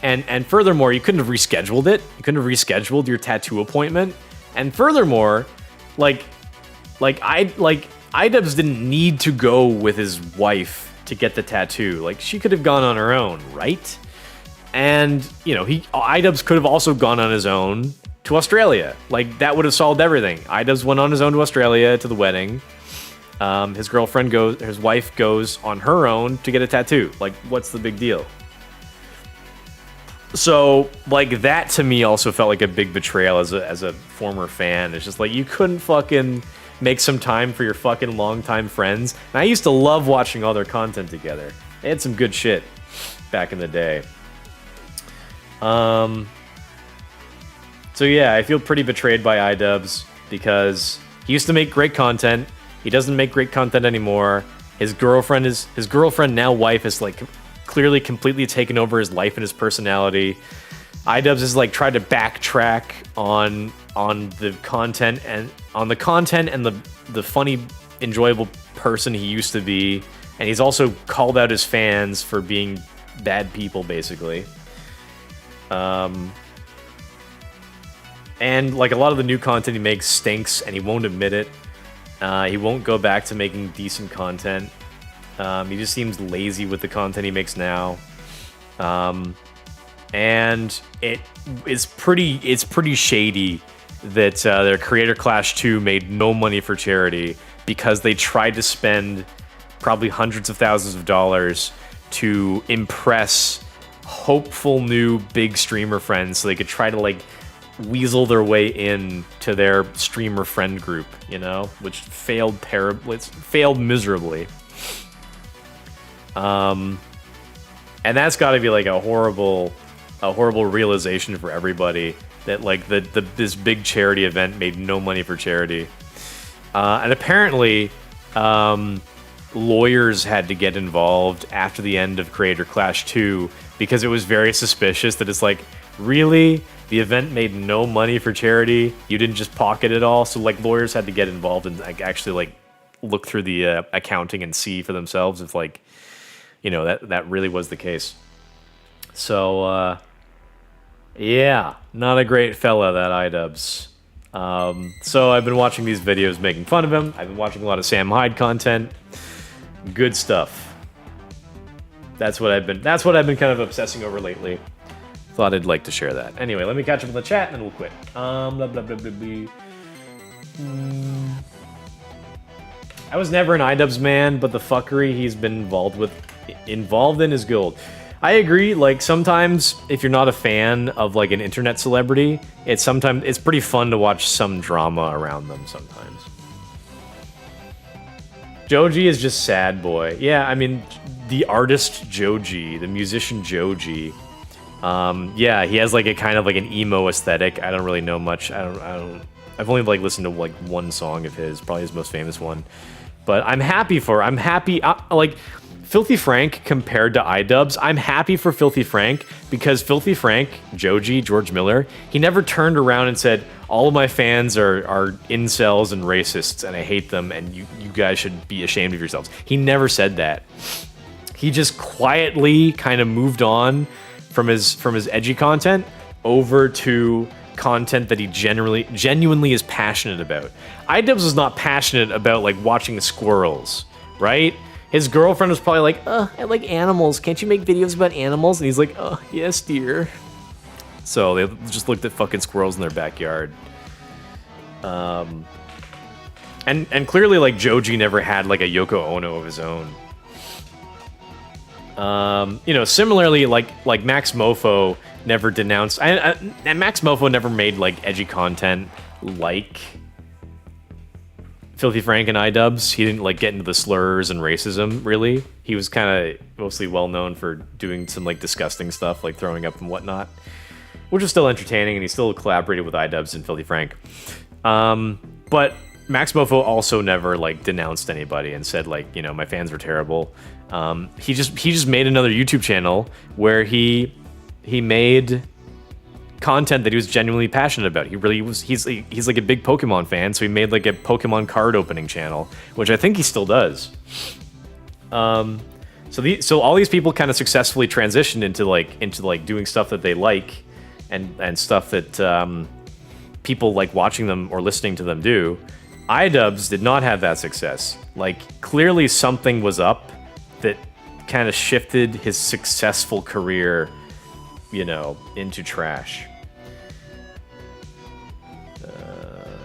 And furthermore, you couldn't have rescheduled it. You couldn't have rescheduled your tattoo appointment. And furthermore, iDubbbz didn't need to go with his wife to get the tattoo. Like, she could have gone on her own, right? And, iDubbbz could have also gone on his own to Australia. Like, that would have solved everything. iDubbbz went on his own to Australia to the wedding. His wife goes on her own to get a tattoo. Like, what's the big deal? So, like, that to me also felt like a big betrayal as a former fan. It's just like, you couldn't fucking make some time for your fucking longtime friends. And I used to love watching all their content together. They had some good shit back in the day. So yeah, I feel pretty betrayed by iDubbbz because he used to make great content. He doesn't make great content anymore. His girlfriend, now wife, is, like, clearly completely taken over his life and his personality. iDubbbz has, like, tried to backtrack on the content and the funny, enjoyable person he used to be, and he's also called out his fans for being bad people, basically. And, like, a lot of the new content he makes stinks, and he won't admit it. He won't go back to making decent content. He just seems lazy with the content he makes now. And it's pretty shady that their Creator Clash 2 made no money for charity because they tried to spend probably hundreds of thousands of dollars to impress hopeful new big streamer friends so they could try to, like, weasel their way in to their streamer friend group, which failed miserably. And that's got to be, like, a horrible realization for everybody that, like, this big charity event made no money for charity. And apparently lawyers had to get involved after the end of Creator Clash 2 because it was very suspicious that it's like, really? The event made no money for charity? You didn't just pocket it all? So like lawyers had to get involved and like actually like look through the accounting and see for themselves if like, you know, that really was the case. So, yeah, not a great fella, that iDubbbz. So I've been watching these videos making fun of him. I've been watching a lot of Sam Hyde content. Good stuff. That's what I've been kind of obsessing over lately. Thought I'd like to share that. Anyway, let me catch up with the chat and then we'll quit. Blah, blah, blah, blah, blah. I was never an iDubbbz man, but the fuckery he's been involved in is gold. I agree, like, sometimes, if you're not a fan of, like, an internet celebrity, it's pretty fun to watch some drama around them sometimes. Joji is just sad boy. Yeah, I mean, the artist Joji, the musician Joji, yeah, he has, like, a kind of, like, an emo aesthetic. I don't really know much. I've only, like, listened to, like, one song of his, probably his most famous one. But I'm happy, like, Filthy Frank compared to iDubbbz, I'm happy for Filthy Frank because Filthy Frank, Joji, George Miller, he never turned around and said, all of my fans are incels and racists and I hate them and you guys should be ashamed of yourselves. He never said that. He just quietly kind of moved on from his edgy content over to content that he genuinely is passionate about. iDubbbz is not passionate about like watching squirrels, right? His girlfriend was probably like, I like animals. Can't you make videos about animals? And he's like, yes, dear. So they just looked at fucking squirrels in their backyard. And clearly, like, Joji never had, like, a Yoko Ono of his own. You know, similarly, like Max Mofo never denounced... and Max Mofo never made, like, edgy content like Filthy Frank and iDubbbz. He didn't, like, get into the slurs and racism, really. He was kind of mostly well-known for doing some, like, disgusting stuff, like throwing up and whatnot, which was still entertaining, and he still collaborated with iDubbbz and Filthy Frank. But Max Mofo also never, like, denounced anybody and said, like, you know, my fans were terrible. He just made another YouTube channel where he made content that he was genuinely passionate about. He's like a big Pokemon fan, so he made like a Pokemon card opening channel, which I think he still does. So all these people kind of successfully transitioned into like doing stuff that they like and stuff that people like watching them or listening to them do. iDubbbz did not have that success. Like, clearly something was up that kind of shifted his successful career, you know, into trash.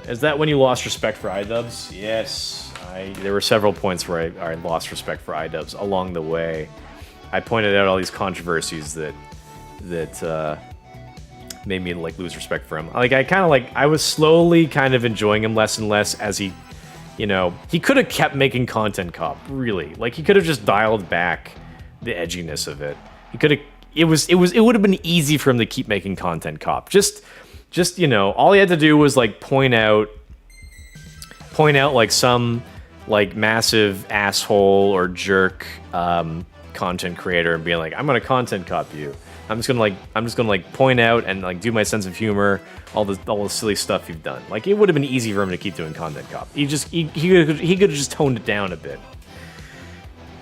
Is that when you lost respect for iDubbbz? Yes. There were several points where I lost respect for iDubbbz along the way. I pointed out all these controversies that made me like lose respect for him. Like, I was slowly kind of enjoying him less and less as he, you know, he could have kept making Content Cop, really. Like, he could have just dialed back the edginess of it. He could have, it would have been easy for him to keep making Content Cop. Just, you know, all he had to do was like point out like some like massive asshole or jerk content creator and being like, I'm gonna Content Cop you. I'm just gonna like point out and like do my sense of humor, all the silly stuff you've done. Like, it would have been easy for him to keep doing Content Cop. He could have just toned it down a bit.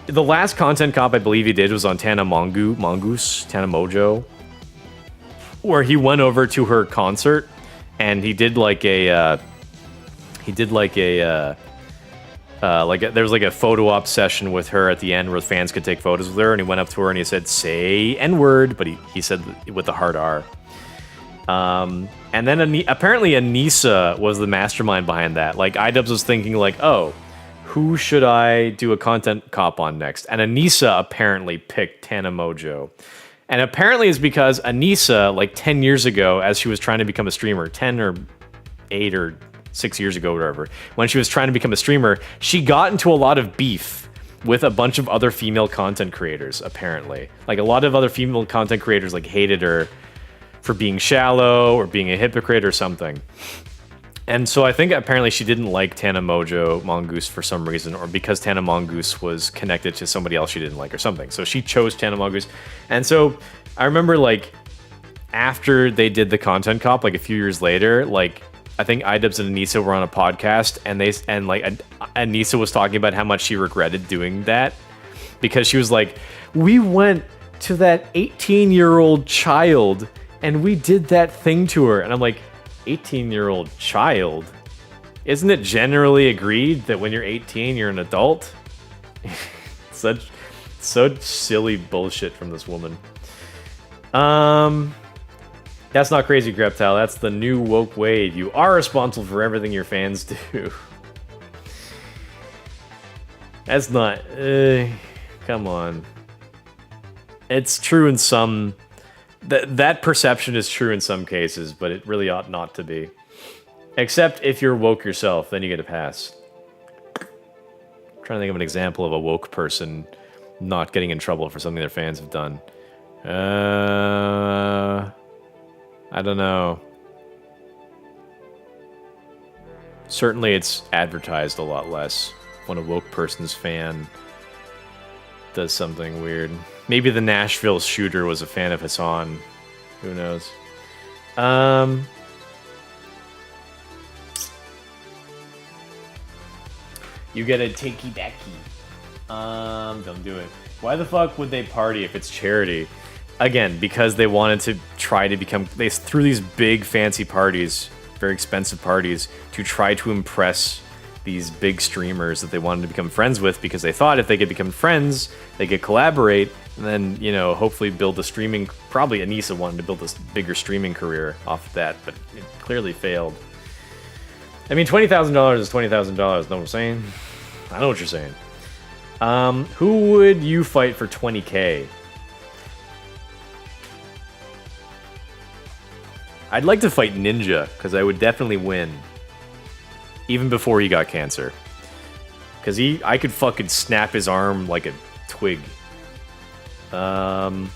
The last Content Cop I believe he did was on Tana Mojo, where he went over to her concert and he did like there was like a photo op session with her at the end where fans could take photos with her, and he went up to her and he said, say N-word, but he said with the hard R. And then apparently Anissa was the mastermind behind that. Like, iDubbbz was thinking like, oh, who should I do a Content Cop on next? And Anissa apparently picked Tana Mojo. And apparently it's because Anissa, like 10 years ago, as she was trying to become a streamer, 10 or 8 or 6 years ago, whatever, when she was trying to become a streamer, she got into a lot of beef with a bunch of other female content creators, apparently. Like, a lot of other female content creators, like, hated her for being shallow or being a hypocrite or something. And so I think apparently she didn't like Tana Mojo Mongoose for some reason, or because Tana Mongoose was connected to somebody else she didn't like or something. So she chose Tana Mongoose. And so I remember, like, after they did the content cop, like a few years later, like, I think iDubbbz and Anissa were on a podcast, and Anissa was talking about how much she regretted doing that, because she was like, we went to that 18-year-old child and we did that thing to her. And I'm like, 18-year-old child? Isn't it generally agreed that when you're 18 you're an adult? Such silly bullshit from this woman. That's not crazy, Greptile. That's the new woke wave. You are responsible for everything your fans do. That's not... come on. It's true in some... That perception is true in some cases, but it really ought not to be. Except if you're woke yourself, then you get a pass. I'm trying to think of an example of a woke person not getting in trouble for something their fans have done. I don't know. Certainly it's advertised a lot less when a woke person's fan does something weird. Maybe the Nashville shooter was a fan of Hassan. Who knows? You get a takey-backy. Don't do it. Why the fuck would they party if it's charity? Again, because they wanted to try to become... They threw these big, fancy parties, very expensive parties, to try to impress these big streamers that they wanted to become friends with, because they thought if they could become friends, they could collaborate, and then, you know, hopefully build a streaming... Probably Anissa wanted to build this bigger streaming career off of that, but it clearly failed. I mean, $20,000 is $20,000, know what I'm saying? I know what you're saying. Who would you fight for 20k? I'd like to fight Ninja, because I would definitely win. Even before he got cancer. Because I could fucking snap his arm like a twig. I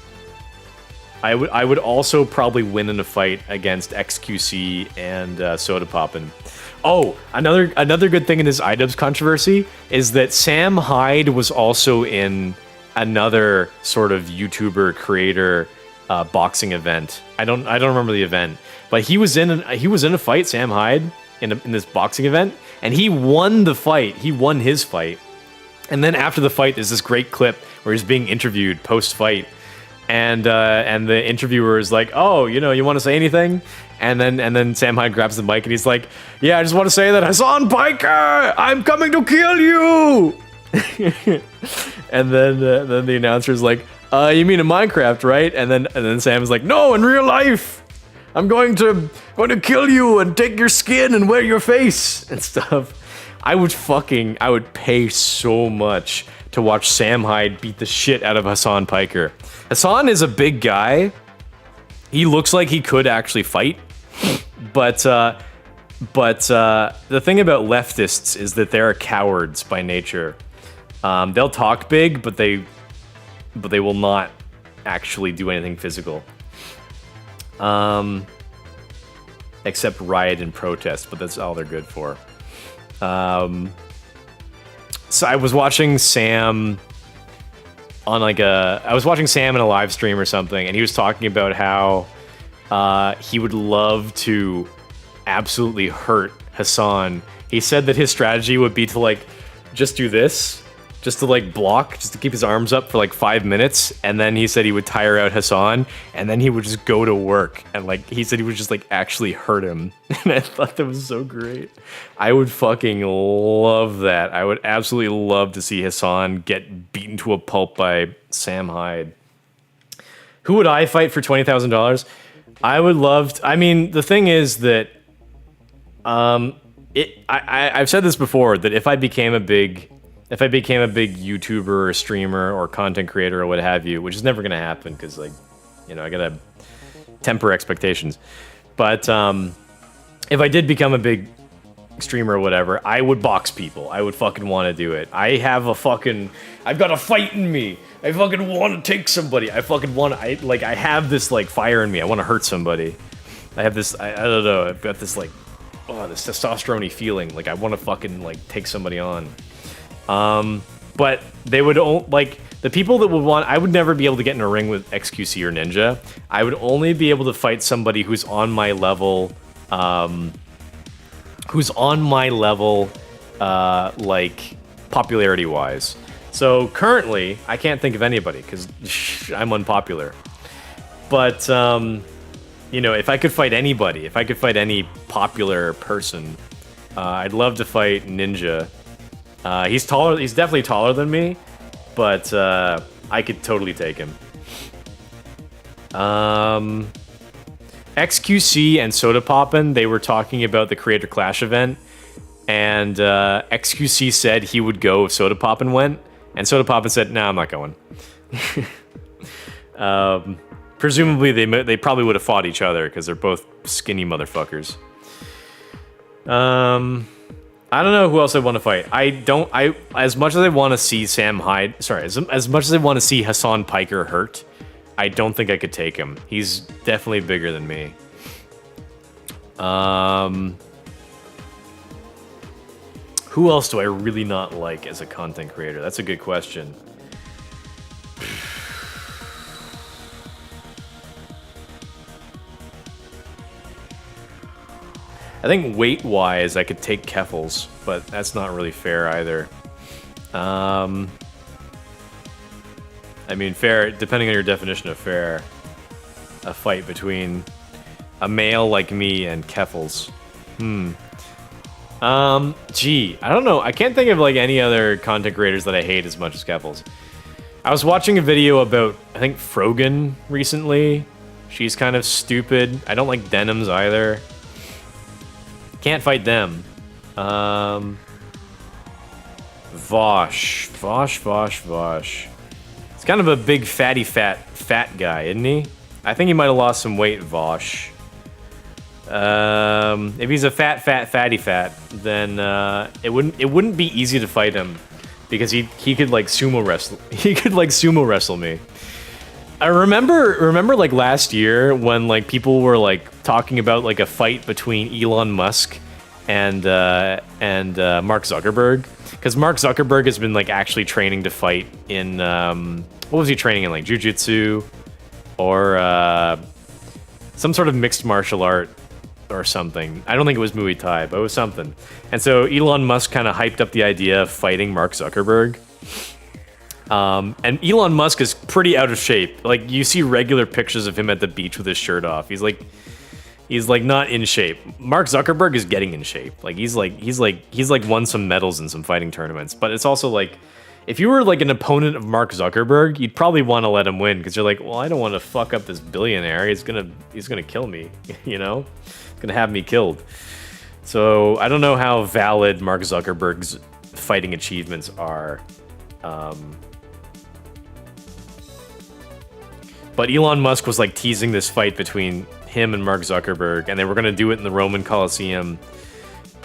would also probably win in a fight against XQC and Soda Poppin'. Oh, another good thing in this iDubbbz controversy is that Sam Hyde was also in another sort of YouTuber creator boxing event. I don't remember the event, but he was in a fight, Sam Hyde, in this boxing event, and he won the fight. He won his fight, and then after the fight, there's this great clip where he's being interviewed post fight, and the interviewer is like, "Oh, you know, you want to say anything?" And then Sam Hyde grabs the mic and he's like, "Yeah, I just want to say that Hassan Piker, I'm coming to kill you." and then the announcer's like, "You mean in Minecraft, right?" And then Sam is like, "No, in real life, I'm going to kill you and take your skin and wear your face and stuff." I would pay so much to watch Sam Hyde beat the shit out of Hassan Piker. Hassan is a big guy. He looks like he could actually fight, but the thing about leftists is that they're cowards by nature. They'll talk big, but they will not actually do anything physical. Except riot and protest, but that's all they're good for. So I was watching Sam on I was watching Sam in a live stream or something, and he was talking about how he would love to absolutely hurt Hassan. He said that his strategy would be to just do this, just to block, just to keep his arms up for 5 minutes, and then he said he would tire out Hassan, and then he would just go to work, and he said he would just actually hurt him. And I thought that was so great. I would fucking love that. I would absolutely love to see Hassan get beaten to a pulp by Sam Hyde. Who would I fight for $20,000? I would love to, I mean, the thing is that I've said this before, that if I became a big YouTuber or streamer or content creator or what have you, which is never going to happen because, I gotta temper expectations. But if I did become a big streamer or whatever, I would box people. I would fucking want to do it. I've got a fight in me. I fucking want to take somebody. I have this fire in me. I want to hurt somebody. I have this, I don't know, I've got this oh, this testosterone-y feeling. Like, I want to fucking, like, take somebody on. But they would, like, the people that would want... I would never be able to get in a ring with XQC or Ninja. I would only be able to fight somebody who's on my level, like, popularity-wise. So, currently, I can't think of anybody, because I'm unpopular. But, you know, if I could fight anybody, if I could fight any popular person, I'd love to fight Ninja. He's definitely taller than me, but I could totally take him. XQC and Soda Poppin', they were talking about the Creator Clash event, and XQC said he would go if Soda Poppin' went, and Soda Poppin' said, nah, I'm not going. Presumably, they probably would have fought each other because they're both skinny motherfuckers. I don't know who else I want to fight. As much as I want to see as much as I want to see Hassan Piker hurt, I don't think I could take him. He's definitely bigger than me. Who else do I really not like as a content creator? That's a good question. I think weight-wise, I could take Keffels, but that's not really fair either. I mean, fair, depending on your definition of fair, a fight between a male like me and Keffels. Gee, I don't know. I can't think of, like, any other content creators that I hate as much as Keffels. I was watching a video about, I think, Frogan recently. She's kind of stupid. I don't like Denims either. Can't fight them. Vosh. He's kind of a big fat guy, isn't he? I think he might have lost some weight, Vosh. If he's a fatty, then it wouldn't be easy to fight him because he could like sumo wrestle. He could like sumo wrestle me. I remember like last year when like people were like talking about like a fight between Elon Musk and Mark Zuckerberg, because Mark Zuckerberg has been like actually training to fight in what was he training in, like jiu-jitsu or some sort of mixed martial art or something. I don't think it was Muay Thai, but it was something. And so Elon Musk kind of hyped up the idea of fighting Mark Zuckerberg. And Elon Musk is pretty out of shape. Like, you see regular pictures of him at the beach with his shirt off. He's like not in shape. Mark Zuckerberg is getting in shape. Like, he's won some medals in some fighting tournaments. But it's also like, if you were like an opponent of Mark Zuckerberg, you'd probably want to let him win because you're like, well, I don't want to fuck up this billionaire. He's gonna kill me. You know, he's gonna have me killed. So I don't know how valid Mark Zuckerberg's fighting achievements are. But Elon Musk was like teasing this fight between him and Mark Zuckerberg, and they were going to do it in the Roman Colosseum.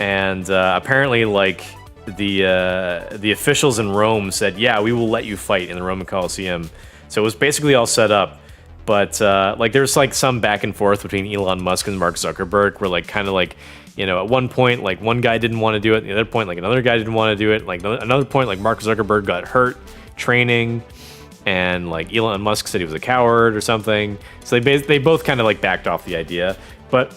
And apparently, like the officials in Rome said, "Yeah, we will let you fight in the Roman Colosseum." So it was basically all set up. But like there's like some back and forth between Elon Musk and Mark Zuckerberg, where like kind of like, you know, at one point like one guy didn't want to do it, the other point like another guy didn't want to do it, like another point like Mark Zuckerberg got hurt training. And like Elon Musk said he was a coward or something, so they both kind of like backed off the idea. But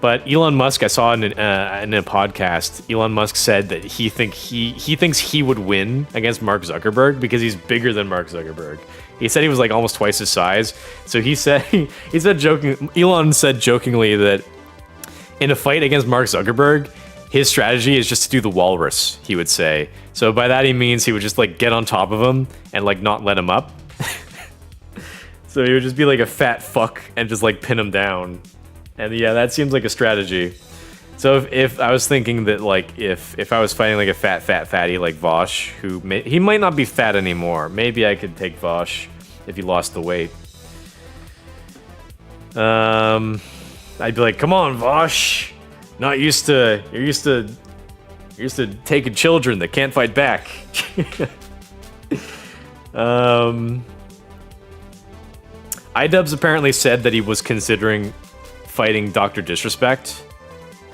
Elon Musk, I saw in a podcast, Elon Musk said that he thinks he would win against Mark Zuckerberg because he's bigger than Mark Zuckerberg. He said he was like almost twice his size. So he said Elon said jokingly that in a fight against Mark Zuckerberg, his strategy is just to do the walrus, he would say. So by that he means he would just like get on top of him and like not let him up. So he would just be like a fat fuck and just like pin him down. And yeah, that seems like a strategy. So if I was thinking that like if I was fighting like a fatty like Vosh, he might not be fat anymore. Maybe I could take Vosh if he lost the weight. I'd be like, come on, Vosh. You're used to taking children that can't fight back. iDubbbz apparently said that he was considering fighting Dr. Disrespect.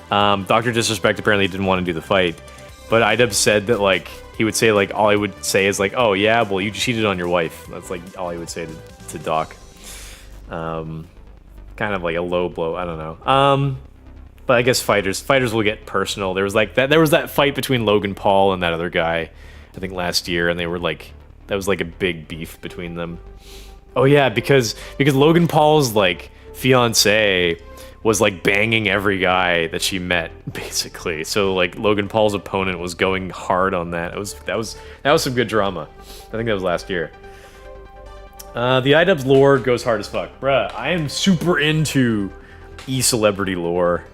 Dr. Disrespect apparently didn't want to do the fight, but Idub said that like he would say like all he would say is like, "Oh yeah, well you cheated on your wife." That's like all he would say to Doc. Kind of like a low blow. I don't know. But I guess fighters will get personal. There was that fight between Logan Paul and that other guy, I think last year, and they were like that was like a big beef between them. Oh yeah, because Logan Paul's like fiance was like banging every guy that she met, basically. So like Logan Paul's opponent was going hard on that. That was some good drama. I think that was last year. The iDubbbz lore goes hard as fuck. Bruh, I am super into e-celebrity lore.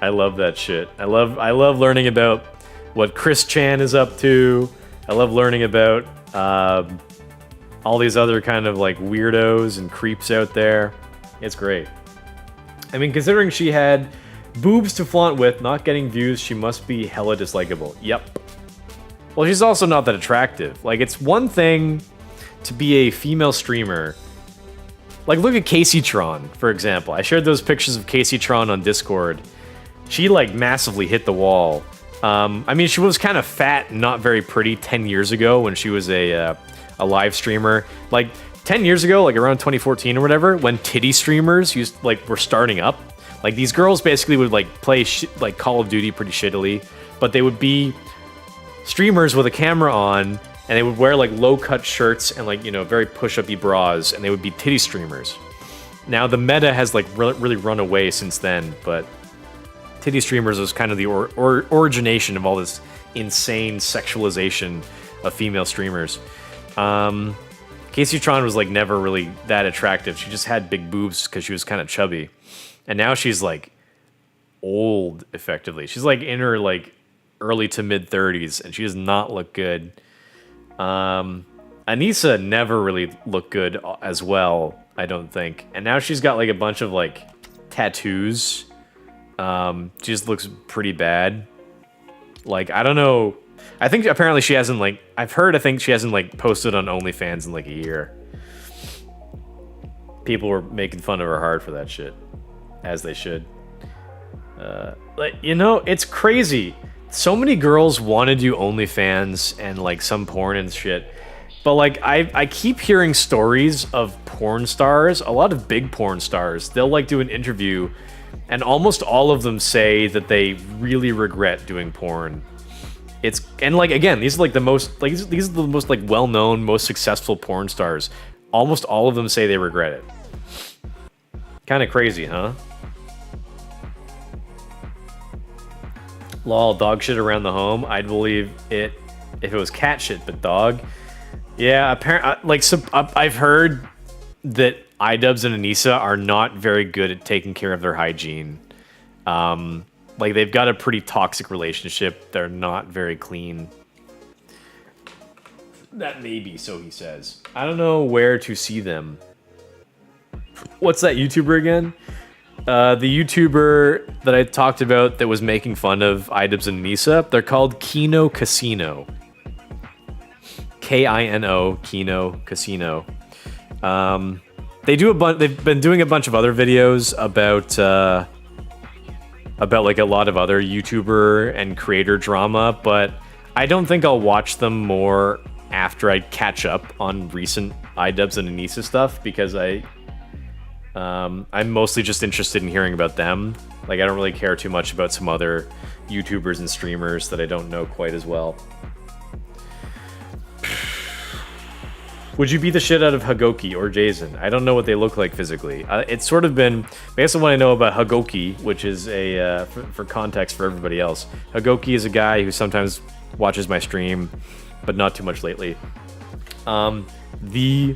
I love that shit. I love learning about what Chris Chan is up to. I love learning about all these other kind of like weirdos and creeps out there. It's great. I mean, considering she had boobs to flaunt with, not getting views, she must be hella dislikable. Yep. Well, she's also not that attractive. Like, it's one thing to be a female streamer. Like, look at Casey Tron, for example. I shared those pictures of Casey Tron on Discord. She, like, massively hit the wall. I mean, she was kind of fat and not very pretty 10 years ago when she was a live streamer. Like, 10 years ago, like around 2014 or whatever, when titty streamers were starting up, like these girls basically would like play like Call of Duty pretty shittily, but they would be streamers with a camera on, and they would wear like low-cut shirts and like, you know, very push-uppy bras, and they would be titty streamers. Now the meta has like really run away since then, but titty streamers was kind of the origination of all this insane sexualization of female streamers. Casey Tron was like never really that attractive. She just had big boobs because she was kind of chubby. And now she's like old, effectively. She's like in her like early to mid 30s, and she does not look good. Anissa never really looked good as well, I don't think. And now she's got like a bunch of like tattoos. She just looks pretty bad. Like, I don't know. I think apparently she hasn't like, I think she hasn't like posted on OnlyFans in like a year. People were making fun of her hard for that shit, as they should. Like, you know, it's crazy. So many girls want to do OnlyFans and like some porn and shit. But like, I keep hearing stories of porn stars, a lot of big porn stars. They'll like do an interview, and almost all of them say that they really regret doing porn. And like, again, these are like the most like these are the most like well-known, most successful porn stars. Almost all of them say they regret it. Kind of crazy, huh? Lol, dog shit around the home. I'd believe it if it was cat shit, but dog. Yeah, apparently, like, I've heard that iDubbbz and Anissa are not very good at taking care of their hygiene. Like, they've got a pretty toxic relationship. They're not very clean. That may be, so he says. I don't know where to see them. What's that YouTuber again? The YouTuber that I talked about that was making fun of iDubbbz and Anissa, they're called Kino Casino. Kino, Kino Casino. They've been doing a bunch of other videos about like a lot of other YouTuber and creator drama, but I don't think I'll watch them more after I catch up on recent iDubbbz and Anissa stuff, because I'm mostly just interested in hearing about them. Like, I don't really care too much about some other YouTubers and streamers that I don't know quite as well. Would you beat the shit out of Hagoki or Jason? I don't know what they look like physically. It's sort of been, based on what I know about Hagoki, which is a, for context for everybody else, Hagoki is a guy who sometimes watches my stream, but not too much lately. The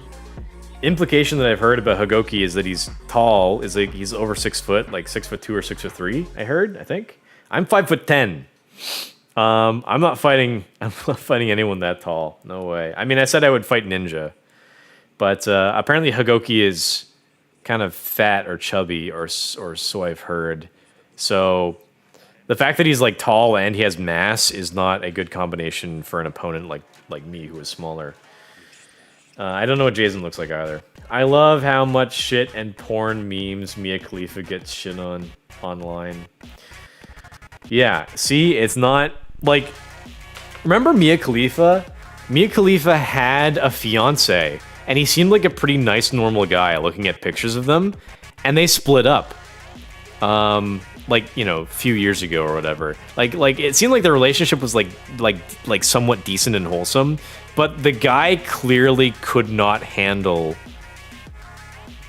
implication that I've heard about Hagoki is that he's tall, is like he's over 6 foot, like 6'2" or 6'3". I think. I'm 5'10". I'm not fighting anyone that tall. No way. I mean, I said I would fight Ninja, but apparently Hagoki is kind of fat or chubby, or so I've heard. So the fact that he's like tall and he has mass is not a good combination for an opponent like me, who is smaller. I don't know what Jason looks like either. I love how much shit and porn memes Mia Khalifa gets shit on online. Yeah, see, it's not like. Remember Mia Khalifa? Mia Khalifa had a fiance, and he seemed like a pretty nice, normal guy. Looking at pictures of them, and they split up. Like, you know, a few years ago or whatever. Like it seemed like the relationship was like somewhat decent and wholesome, but the guy clearly could not handle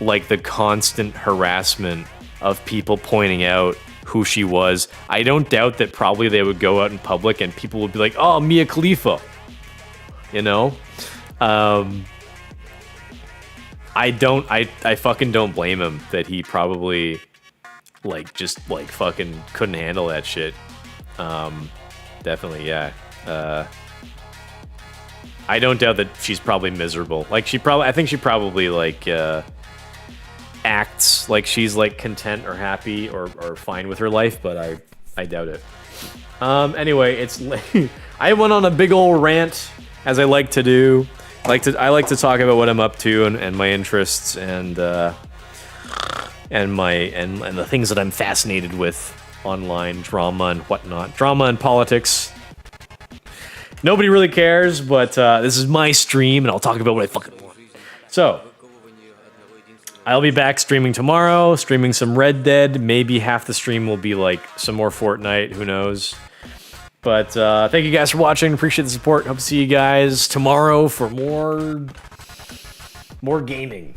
like the constant harassment of people pointing out who she was. I don't doubt that probably they would go out in public and people would be like, "Oh, Mia Khalifa," you know. I fucking don't blame him that he probably like just like fucking couldn't handle that shit. Definitely, yeah. I don't doubt that she's probably miserable. Like I think she probably like acts like she's like content or happy or fine with her life, but I doubt it. Anyway, it's I went on a big old rant as I like to do. I like to talk about what I'm up to and my interests and the things that I'm fascinated with online, drama and whatnot. Drama and politics. Nobody really cares, but this is my stream and I'll talk about what I fucking want. So, I'll be back streaming tomorrow, streaming some Red Dead. Maybe half the stream will be like some more Fortnite, who knows. But thank you guys for watching. Appreciate the support. Hope to see you guys tomorrow for more gaming.